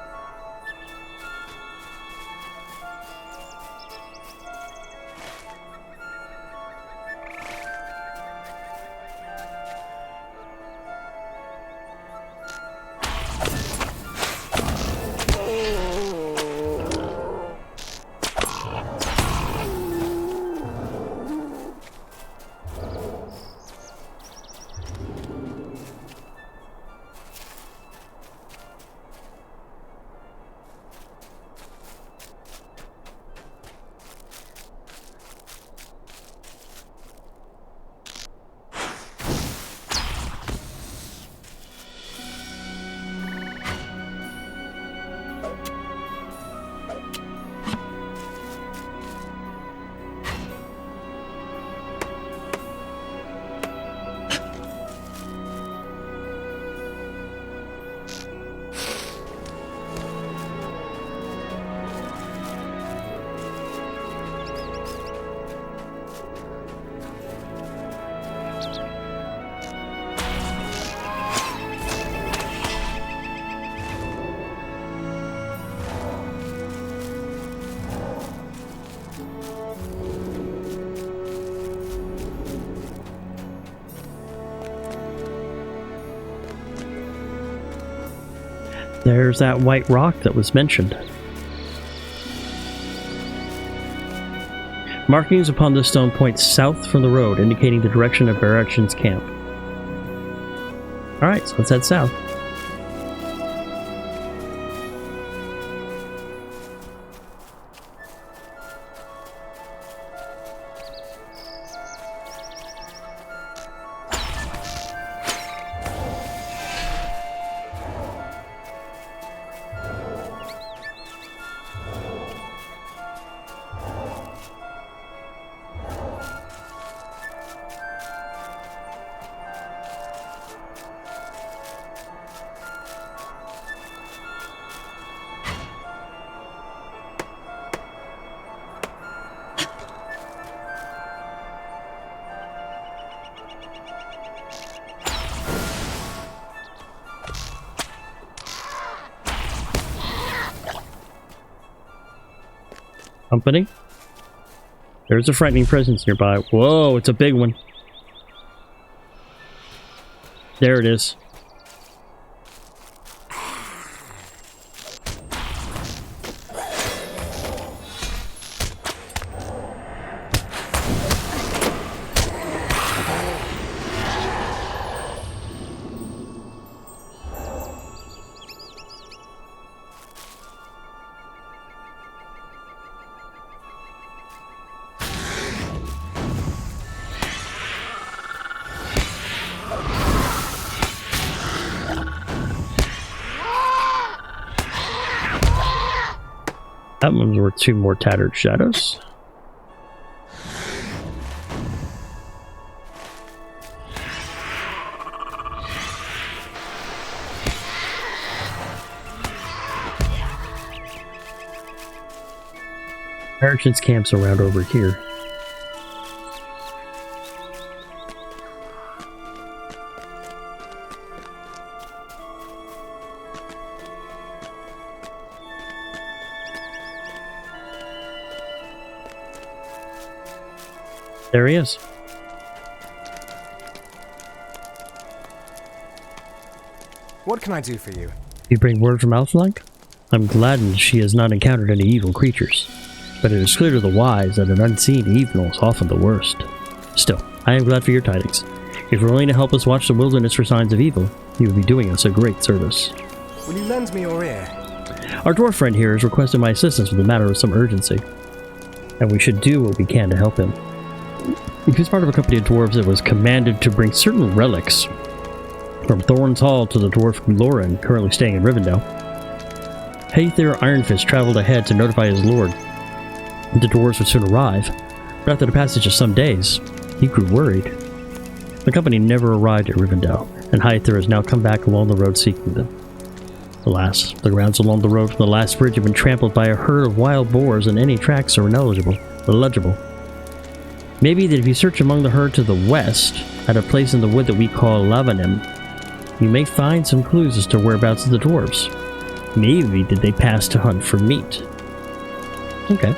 There's that white rock that was mentioned. Markings upon this stone point south from the road, indicating the direction of Barachin's camp. Alright, so let's head south. Company. There's a frightening presence nearby. Whoa, it's a big one. There it is. That one's worth 2 more tattered shadows. Merchants camps around over here. There he is. What can I do for you? You bring word from Alphalank? I'm gladdened she has not encountered any evil creatures, but it is clear to the wise that an unseen evil is often the worst. Still, I am glad for your tidings. If you're willing to help us watch the wilderness for signs of evil, you would be doing us a great service. Will you lend me your ear? Our dwarf friend here has requested my assistance with a matter of some urgency, and we should do what we can to help him. He's part of a company of dwarves that was commanded to bring certain relics from Thorn's Hall to the dwarf Lauren, currently staying in Rivendell. Hayther Ironfist traveled ahead to notify his lord that the dwarves would soon arrive, but after the passage of some days, he grew worried. The company never arrived at Rivendell, and Hayther has now come back along the road seeking them. Alas, the grounds along the road from the last bridge have been trampled by a herd of wild boars, and any tracks are illegible. Maybe that if you search among the herd to the west, at a place in the wood that we call Lavanim, you may find some clues as to whereabouts of the dwarves. Maybe did they pass to hunt for meat? Okay.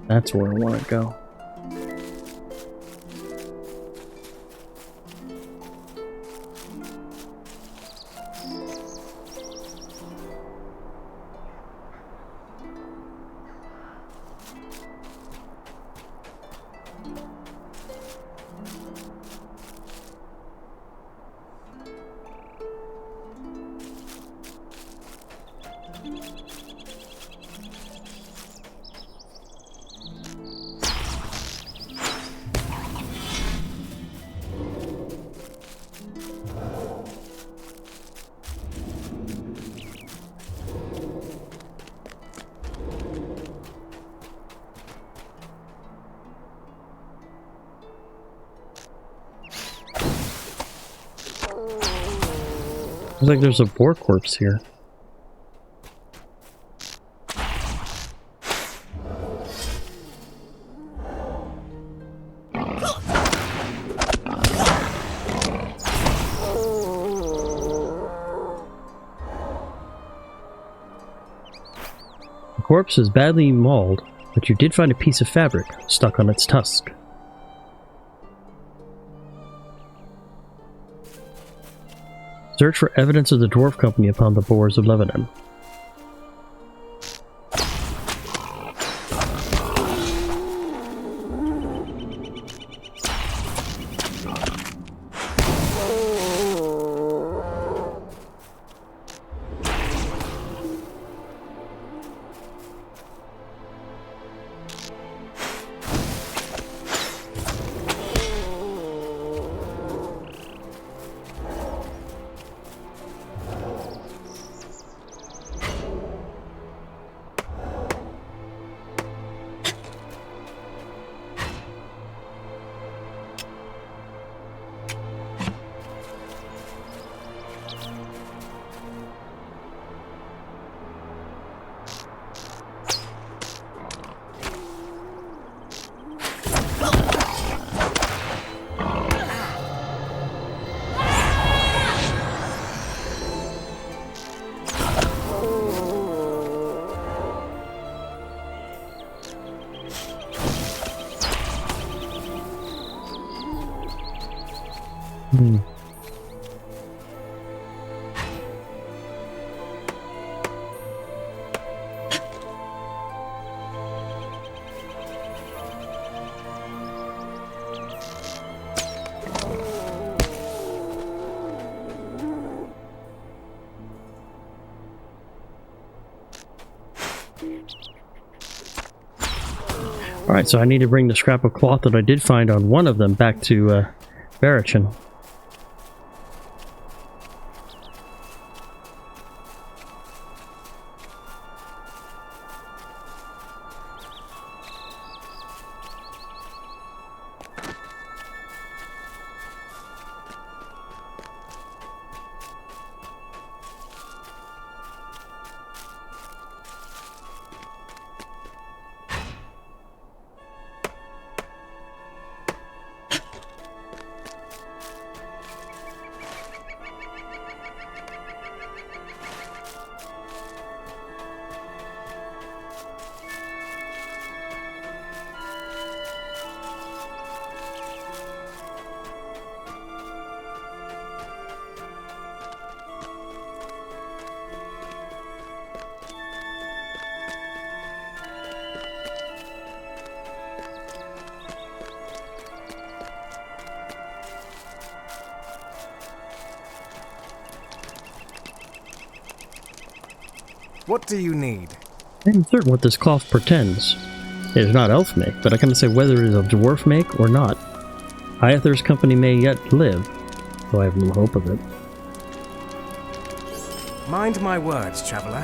That's where I want to go. Looks like there's a boar corpse here. The corpse is badly mauled, but you did find a piece of fabric stuck on its tusk. Search for evidence of the dwarf company upon the borders of Lebanon. Alright, so I need to bring the scrap of cloth that I did find on one of them back to Barachin. What do you need? I am certain what this cloth pretends. It is not elf make, but I cannot say whether it is of dwarf make or not. Hyather's company may yet live, though I have little hope of it. Mind my words, traveler.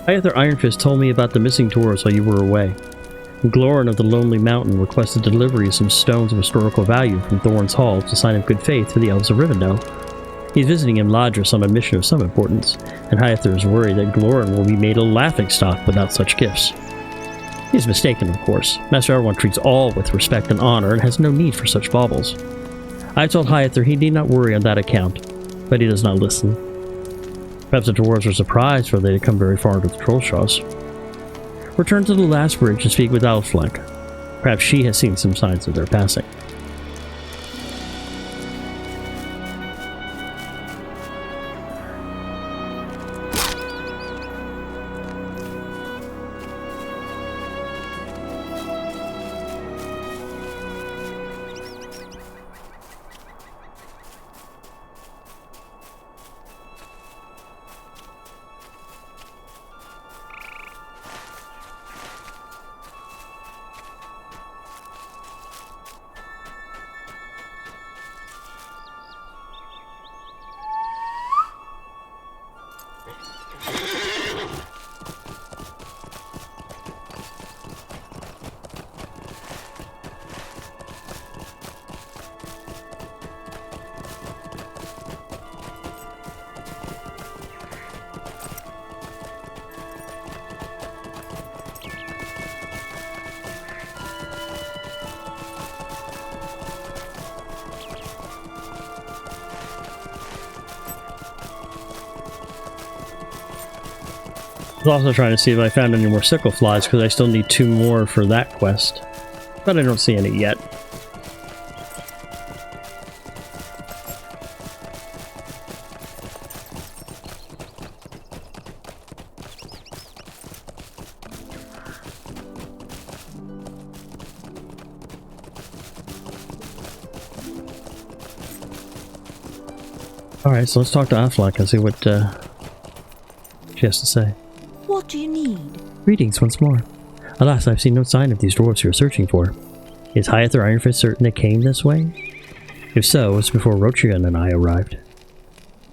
Hyather Ironfist told me about the missing dwarves while you were away. Glorin of the Lonely Mountain requested delivery of some stones of historical value from Thorn's Hall as a sign of good faith to the elves of Rivendell. He's visiting in Ladris on a mission of some importance, and Hyather is worried that Glorin will be made a laughingstock without such gifts. He is mistaken, of course. Master Elrond treats all with respect and honor and has no need for such baubles. I told Hyather he need not worry on that account, but he does not listen. Perhaps the dwarves are surprised, for they had come very far into the Trollshaws. Return to the last bridge and speak with Alflank. Perhaps she has seen some signs of their passing. I was also trying to see if I found any more sickle flies, because I still need 2 more for that quest. But I don't see any yet. Alright, so let's talk to Aflac and see what she has to say. What do you need? Greetings once more. Alas, I've seen no sign of these dwarves you're searching for. Is Hyather Ironfist certain it came this way? If so, it was before Rotrian and I arrived.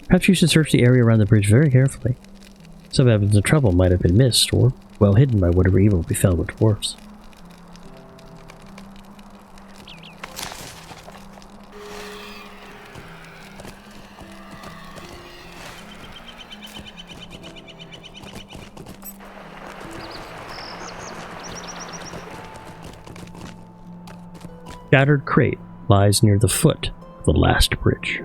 Perhaps you should search the area around the bridge very carefully. Some evidence of trouble might have been missed, or well hidden by whatever evil befell the dwarves. Shattered crate lies near the foot of the last bridge.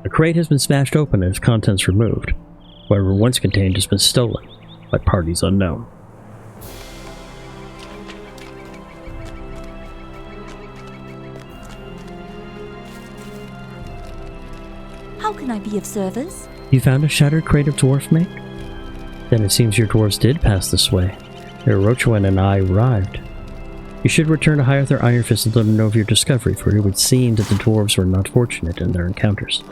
The crate has been smashed open and its contents removed. Whatever once contained has been stolen by parties unknown. How can I be of service? You found a shattered crate of dwarf make? Then it seems your dwarves did pass this way. Rochwen and I arrived. You should return to Hyather Ironfist and let him know of your discovery, for it would seem that the dwarves were not fortunate in their encounters.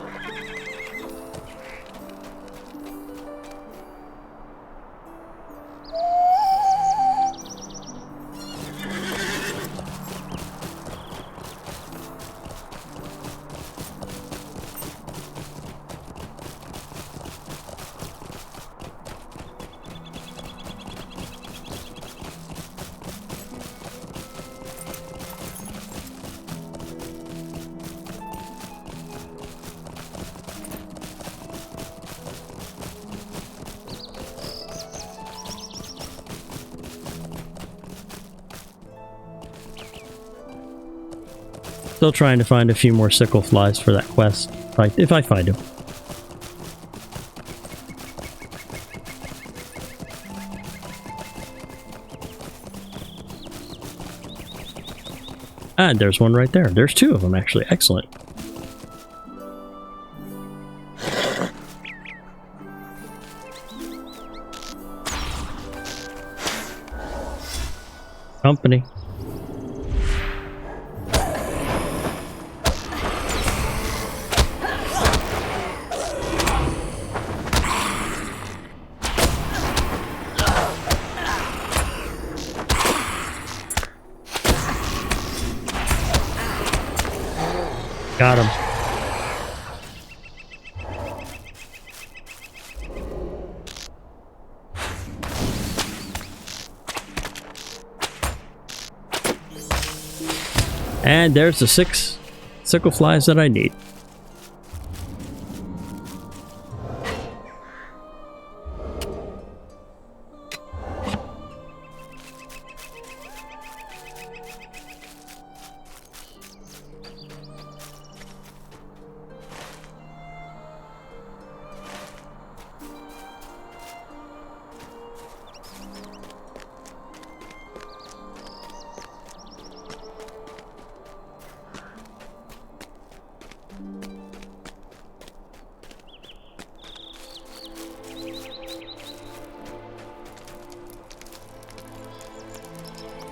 Still trying to find a few more sickle flies for that quest, if I find them. And there's one right there. There's 2 of them, actually. Excellent. Company. Got him. And there's the 6 sickle flies that I need.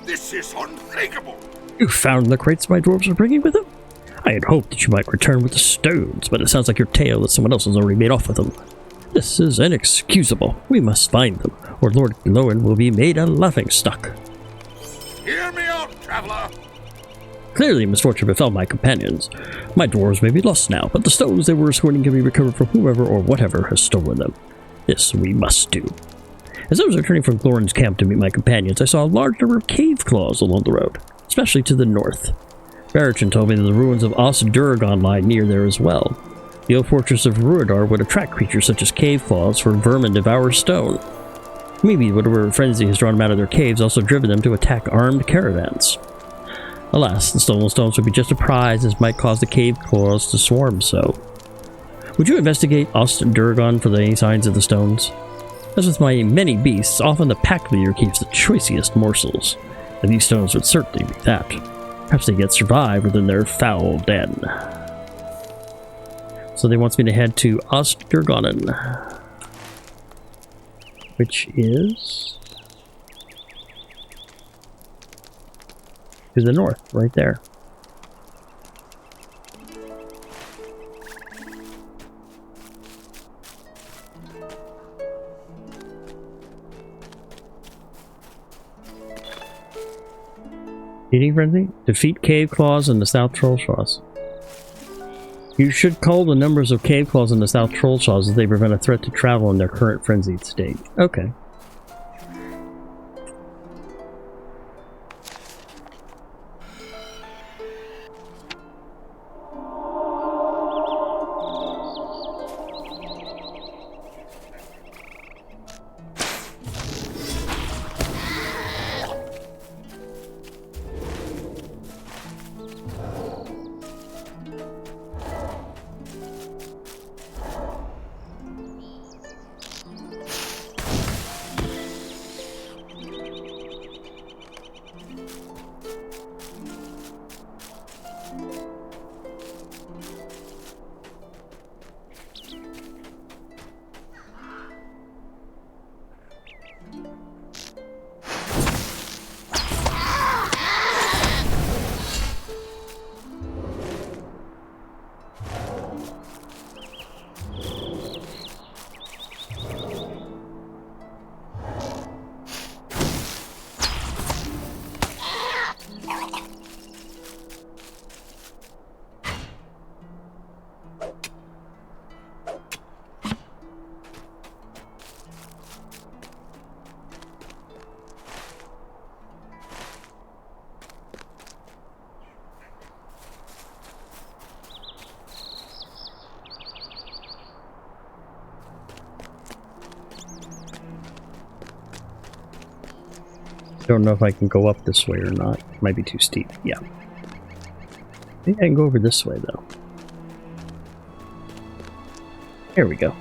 This is unthinkable! You found the crates my dwarves were bringing with them? I had hoped that you might return with the stones, but it sounds like your tale that someone else has already made off with them. This is inexcusable. We must find them, or Lord Lowen will be made a laughingstock. Hear me out, traveler! Clearly misfortune befell my companions. My dwarves may be lost now, but the stones they were escorting can be recovered from whoever or whatever has stolen them. This we must do. As I was returning from Glorin's camp to meet my companions, I saw a large number of cave claws along the road, especially to the north. Barachan told me that the ruins of Os-Durgan lie near there as well. The old fortress of Ruidar would attract creatures such as cave claws, for vermin devour stone. Maybe whatever frenzy has drawn them out of their caves also driven them to attack armed caravans. Alas, the stolen stones would be just a prize, as might cause the cave claws to swarm so. Would you investigate Os-Durgan for any signs of the stones? As with my many beasts, often the pack leader keeps the choicest morsels, and these stones would certainly be that. Perhaps they yet survive within their foul den. So they want me to head to Os-Durganen, which is to the north, right there. Eating frenzy? Defeat cave claws in the South Trollshaws. You should cull the numbers of cave claws in the South Trollshaws as they prevent a threat to travel in their current frenzied state. Okay. Don't know if I can go up this way or not. It might be too steep. Yeah. I think I can go over this way, though. Here we go.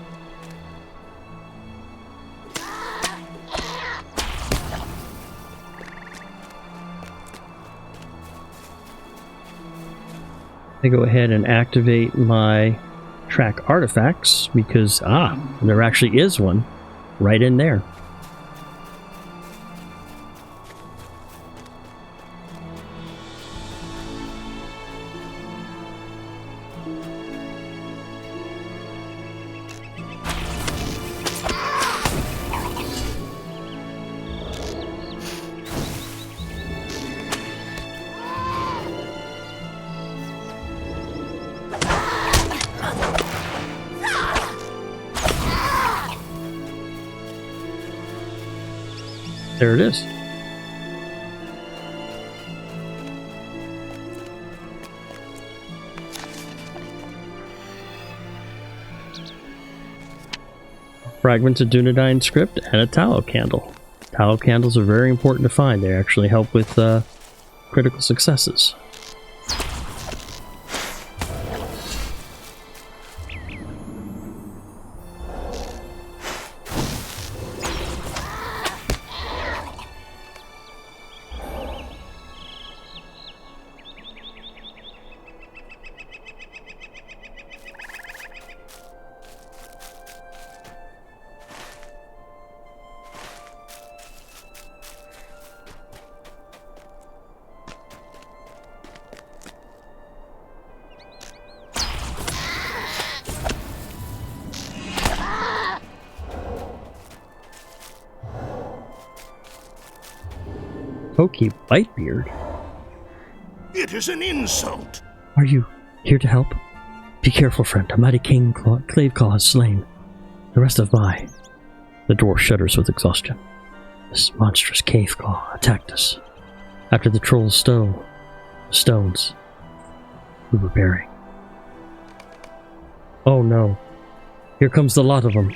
I go ahead and activate my track artifacts because, there actually is one right in there. There it is. Fragments of Dunedain script and a tallow candle. Tallow candles are very important to find. They actually help with critical successes. Pokey Bitebeard? It is an insult. Are you here to help? Be careful, friend. A mighty Claveclaw has slain the rest of my... The dwarf shudders with exhaustion. This monstrous Caveclaw attacked us. After the trolls stole the stones we were bearing. Oh no. Here comes the lot of them.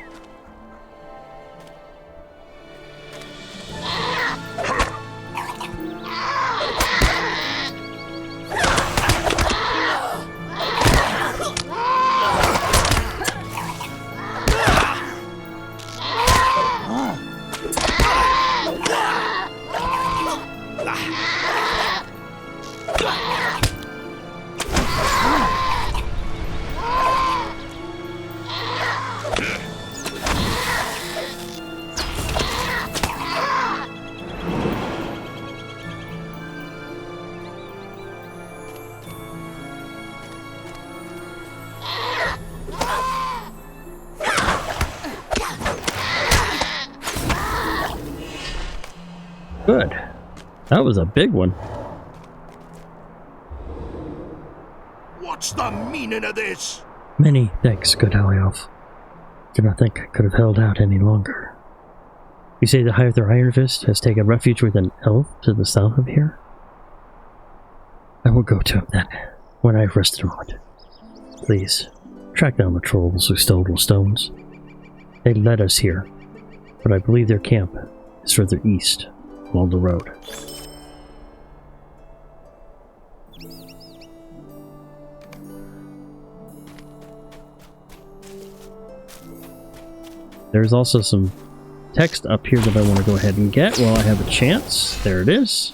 Good. That was a big one. What's the meaning of this? Many thanks, good Alley Elf. Did not think I could have held out any longer. You say the Hither Iron Fist has taken refuge with an elf to the south of here? I will go to him then, when I have rested a moment. Please, track down the trolls who stole the stones. They led us here, but I believe their camp is further east, along the road. There's also some text up here that I want to go ahead and get while I have a chance. There it is.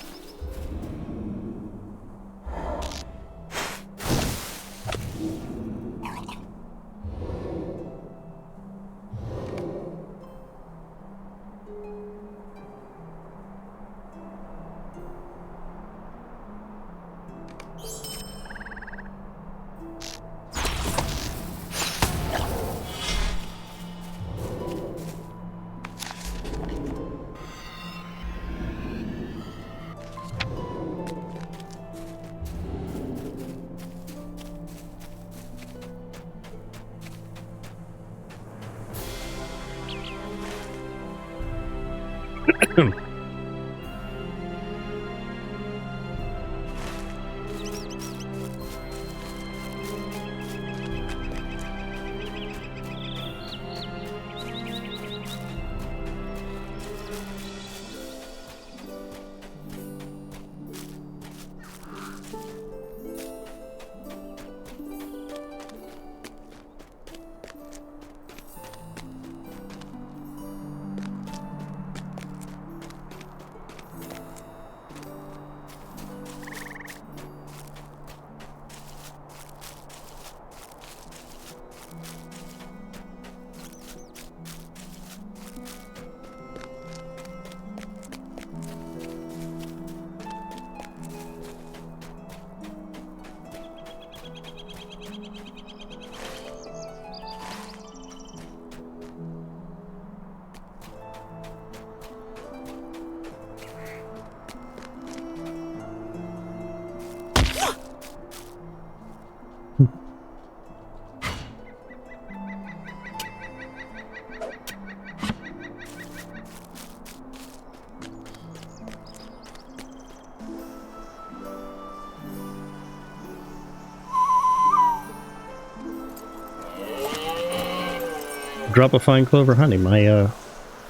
drop a fine clover honey. My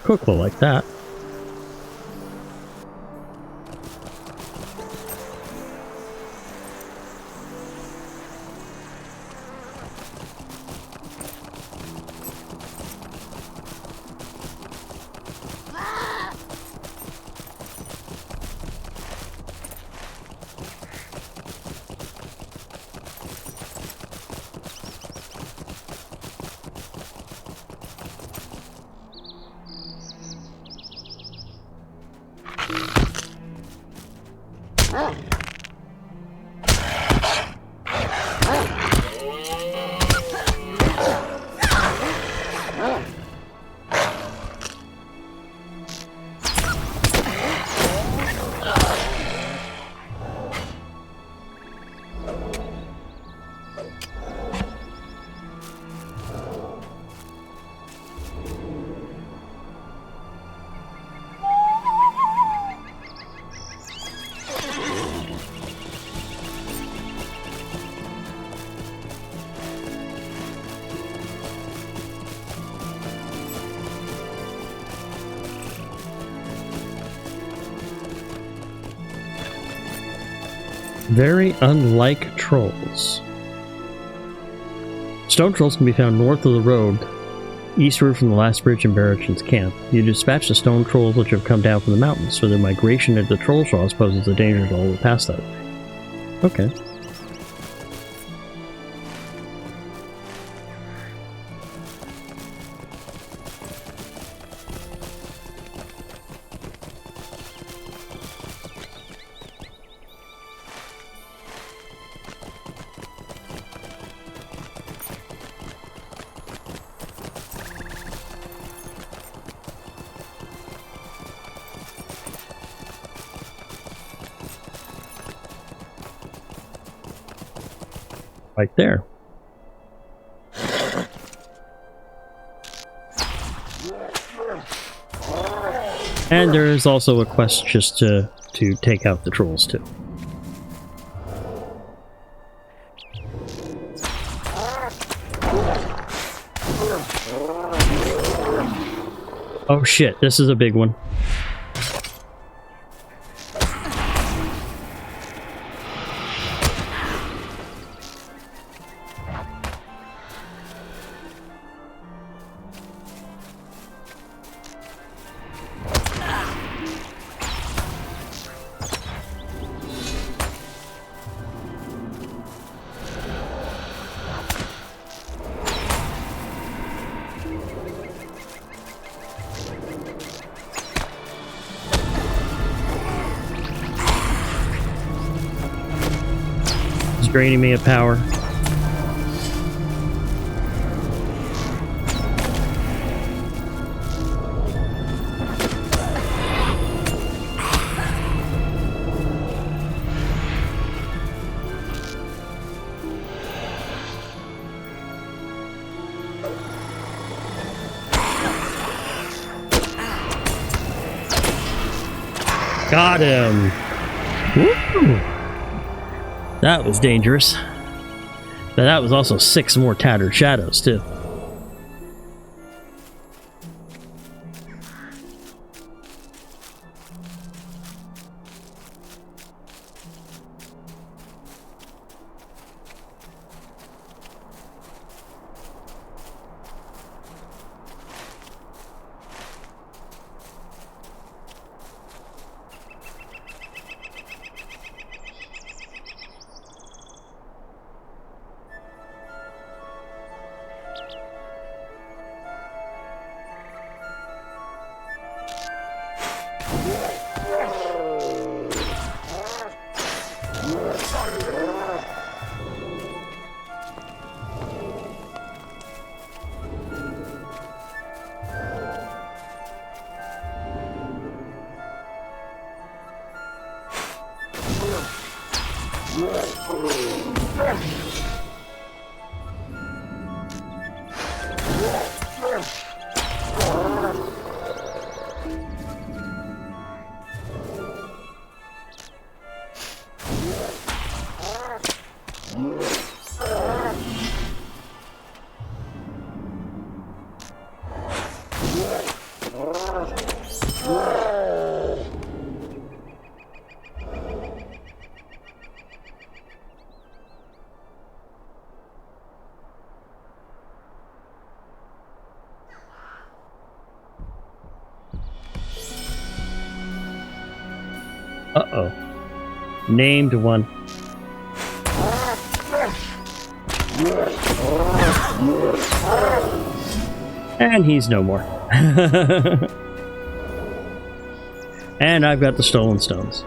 cook will like that. Very unlike trolls. Stone trolls can be found north of the road, eastward from the last bridge in Barachan's camp. You dispatch the stone trolls which have come down from the mountains, so their migration into the Trollshaws poses a danger to all who pass that way. Okay. Right there. And there is also a quest just to take out the trolls too. Oh shit, this is a big one. Draining me of power. Got him. Woo! That was dangerous. But that was also 6 more tattered shadows, too. Uh-oh. Named one. And he's no more. And I've got the stolen stones.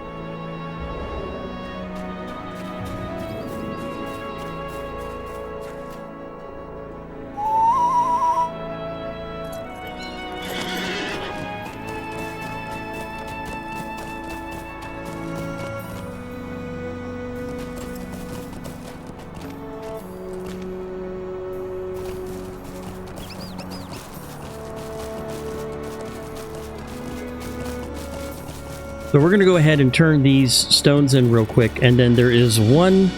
So we're going to go ahead and turn these stones in real quick, and then there is one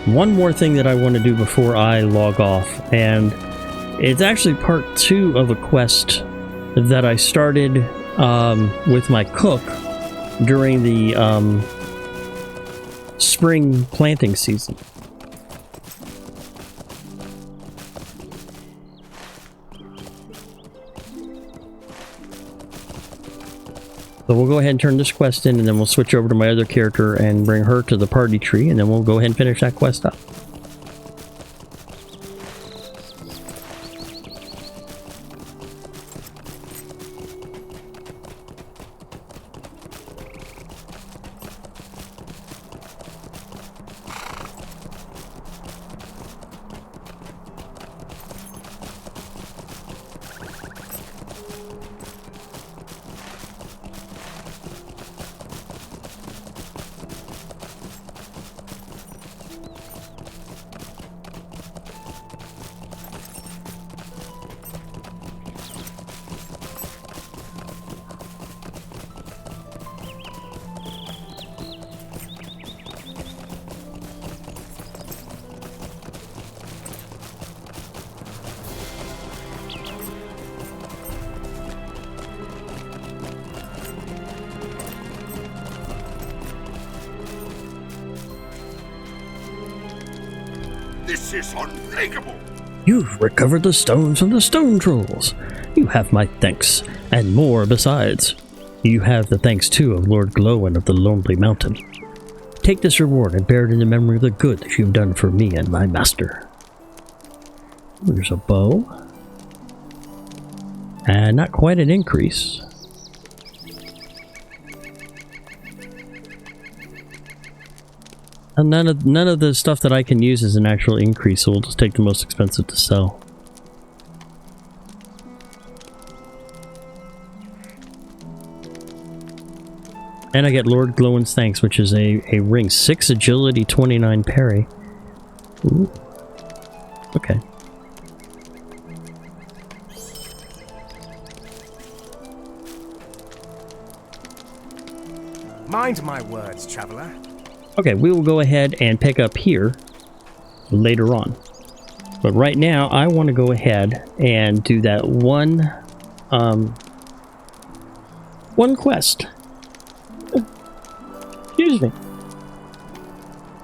more thing that I want to do before I log off, and it's actually part 2 of a quest that I started with my cook during the spring planting season. So we'll go ahead and turn this quest in, and then we'll switch over to my other character and bring her to the party tree, and then we'll go ahead and finish that quest up. This is unthinkable! You've recovered the stones from the stone trolls. You have my thanks, and more besides. You have the thanks too of Lord Glowin of the Lonely Mountain. Take this reward and bear it in the memory of the good that you've done for me and my master. There's a bow. And not quite an increase. And none of the stuff that I can use is an actual increase, so we'll just take the most expensive to sell. And I get Lord Glowin's thanks, which is a ring. 6 agility, 29 parry. Ooh. Okay. Mind my words, traveler. Okay, we will go ahead and pick up here later on. But right now, I want to go ahead and do that one quest. Excuse me.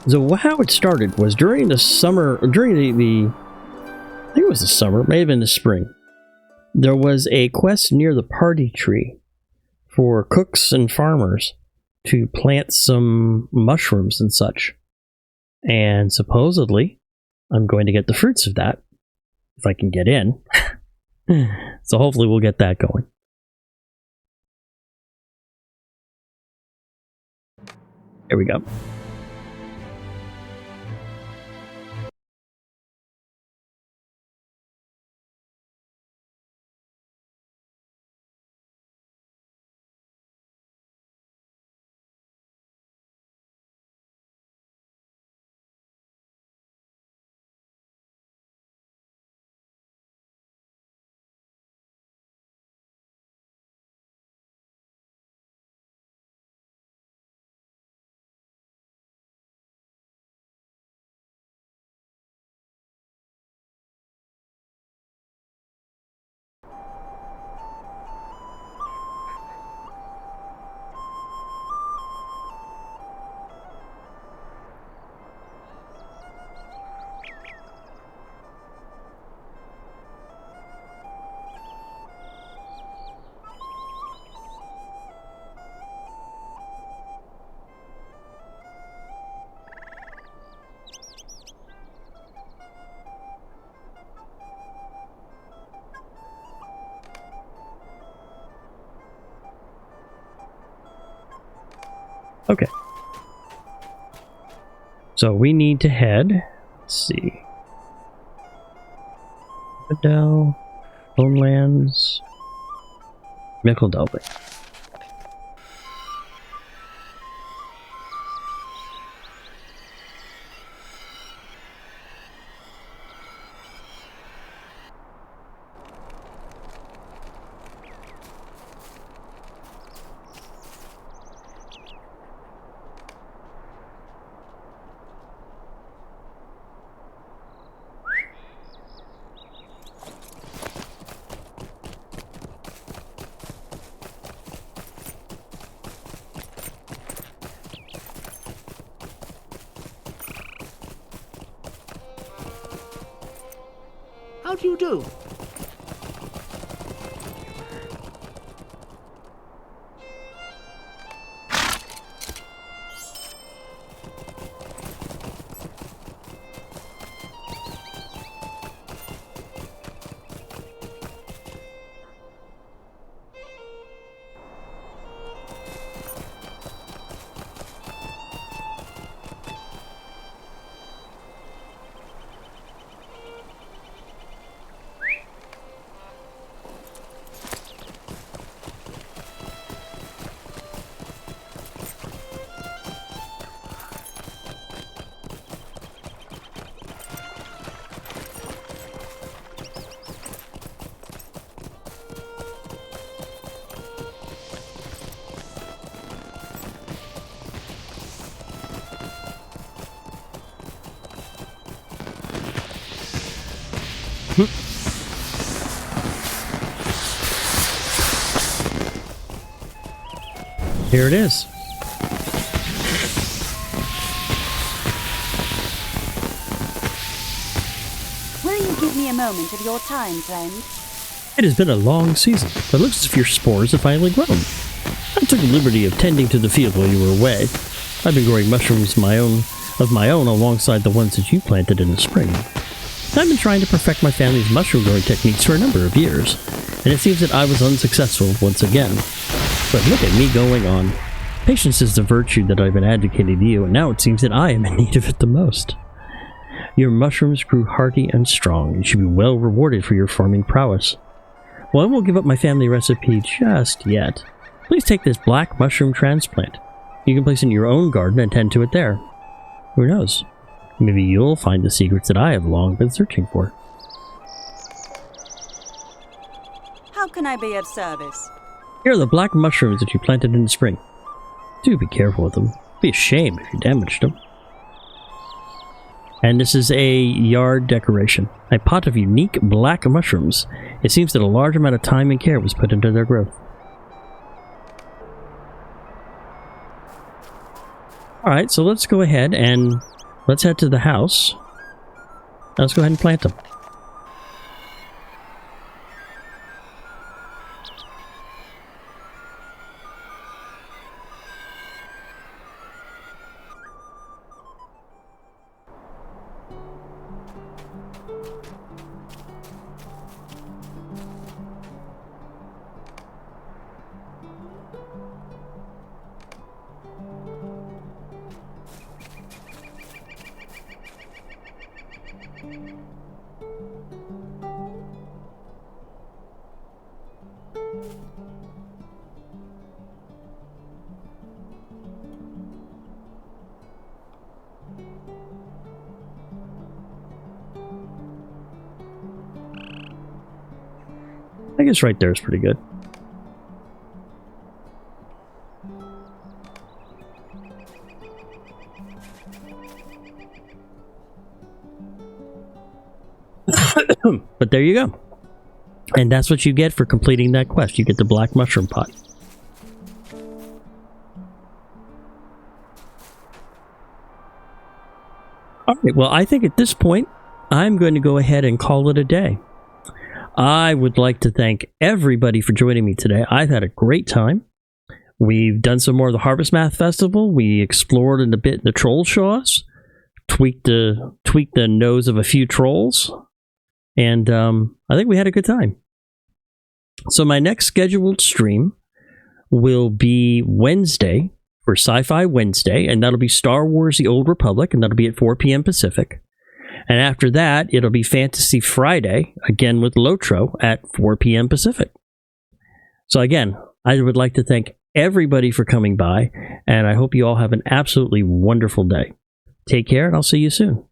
So how it started was during the summer, during the I think it was the summer, may have been the spring. There was a quest near the party tree for cooks and farmers to plant some mushrooms and such. And supposedly, I'm going to get the fruits of that, if I can get in. So hopefully we'll get that going. Here we go. Okay. So we need to head. Let's see. Adele, Homelands, Mickeldelving. How do you do? Here it is. Will you give me a moment of your time, friend? It has been a long season, but it looks as if your spores have finally grown. I took the liberty of tending to the field while you were away. I've been growing mushrooms of my own alongside the ones that you planted in the spring. I've been trying to perfect my family's mushroom growing techniques for a number of years, and it seems that I was unsuccessful once again. But look at me going on. Patience is the virtue that I've been advocating to you, and now it seems that I am in need of it the most. Your mushrooms grew hearty and strong, and should be well rewarded for your farming prowess. Well, I won't give up my family recipe just yet. Please take this black mushroom transplant. You can place it in your own garden and tend to it there. Who knows? Maybe you'll find the secrets that I have long been searching for. How can I be of service? Here are the black mushrooms that you planted in the spring. Do be careful with them. It'd be a shame if you damaged them. And this is a yard decoration. A pot of unique black mushrooms. It seems that a large amount of time and care was put into their growth. Alright, so let's go ahead and let's head to the house. Let's go ahead and plant them. I guess right there is pretty good. But there you go. And that's what you get for completing that quest. You get the black mushroom pot. Alright, well, I think at this point, I'm going to go ahead and call it a day. I would like to thank everybody for joining me today. I've had a great time. We've done some more of the Harvestmath Festival. We explored in a bit the Trollshaws, tweaked the nose of a few trolls, and I think we had a good time. So my next scheduled stream will be Wednesday for Sci-Fi Wednesday, and that'll be Star Wars: The Old Republic, and that'll be at 4 p.m. Pacific. And after that, it'll be Fantasy Friday, again with LOTRO, at 4 p.m. Pacific. So again, I would like to thank everybody for coming by, and I hope you all have an absolutely wonderful day. Take care, and I'll see you soon.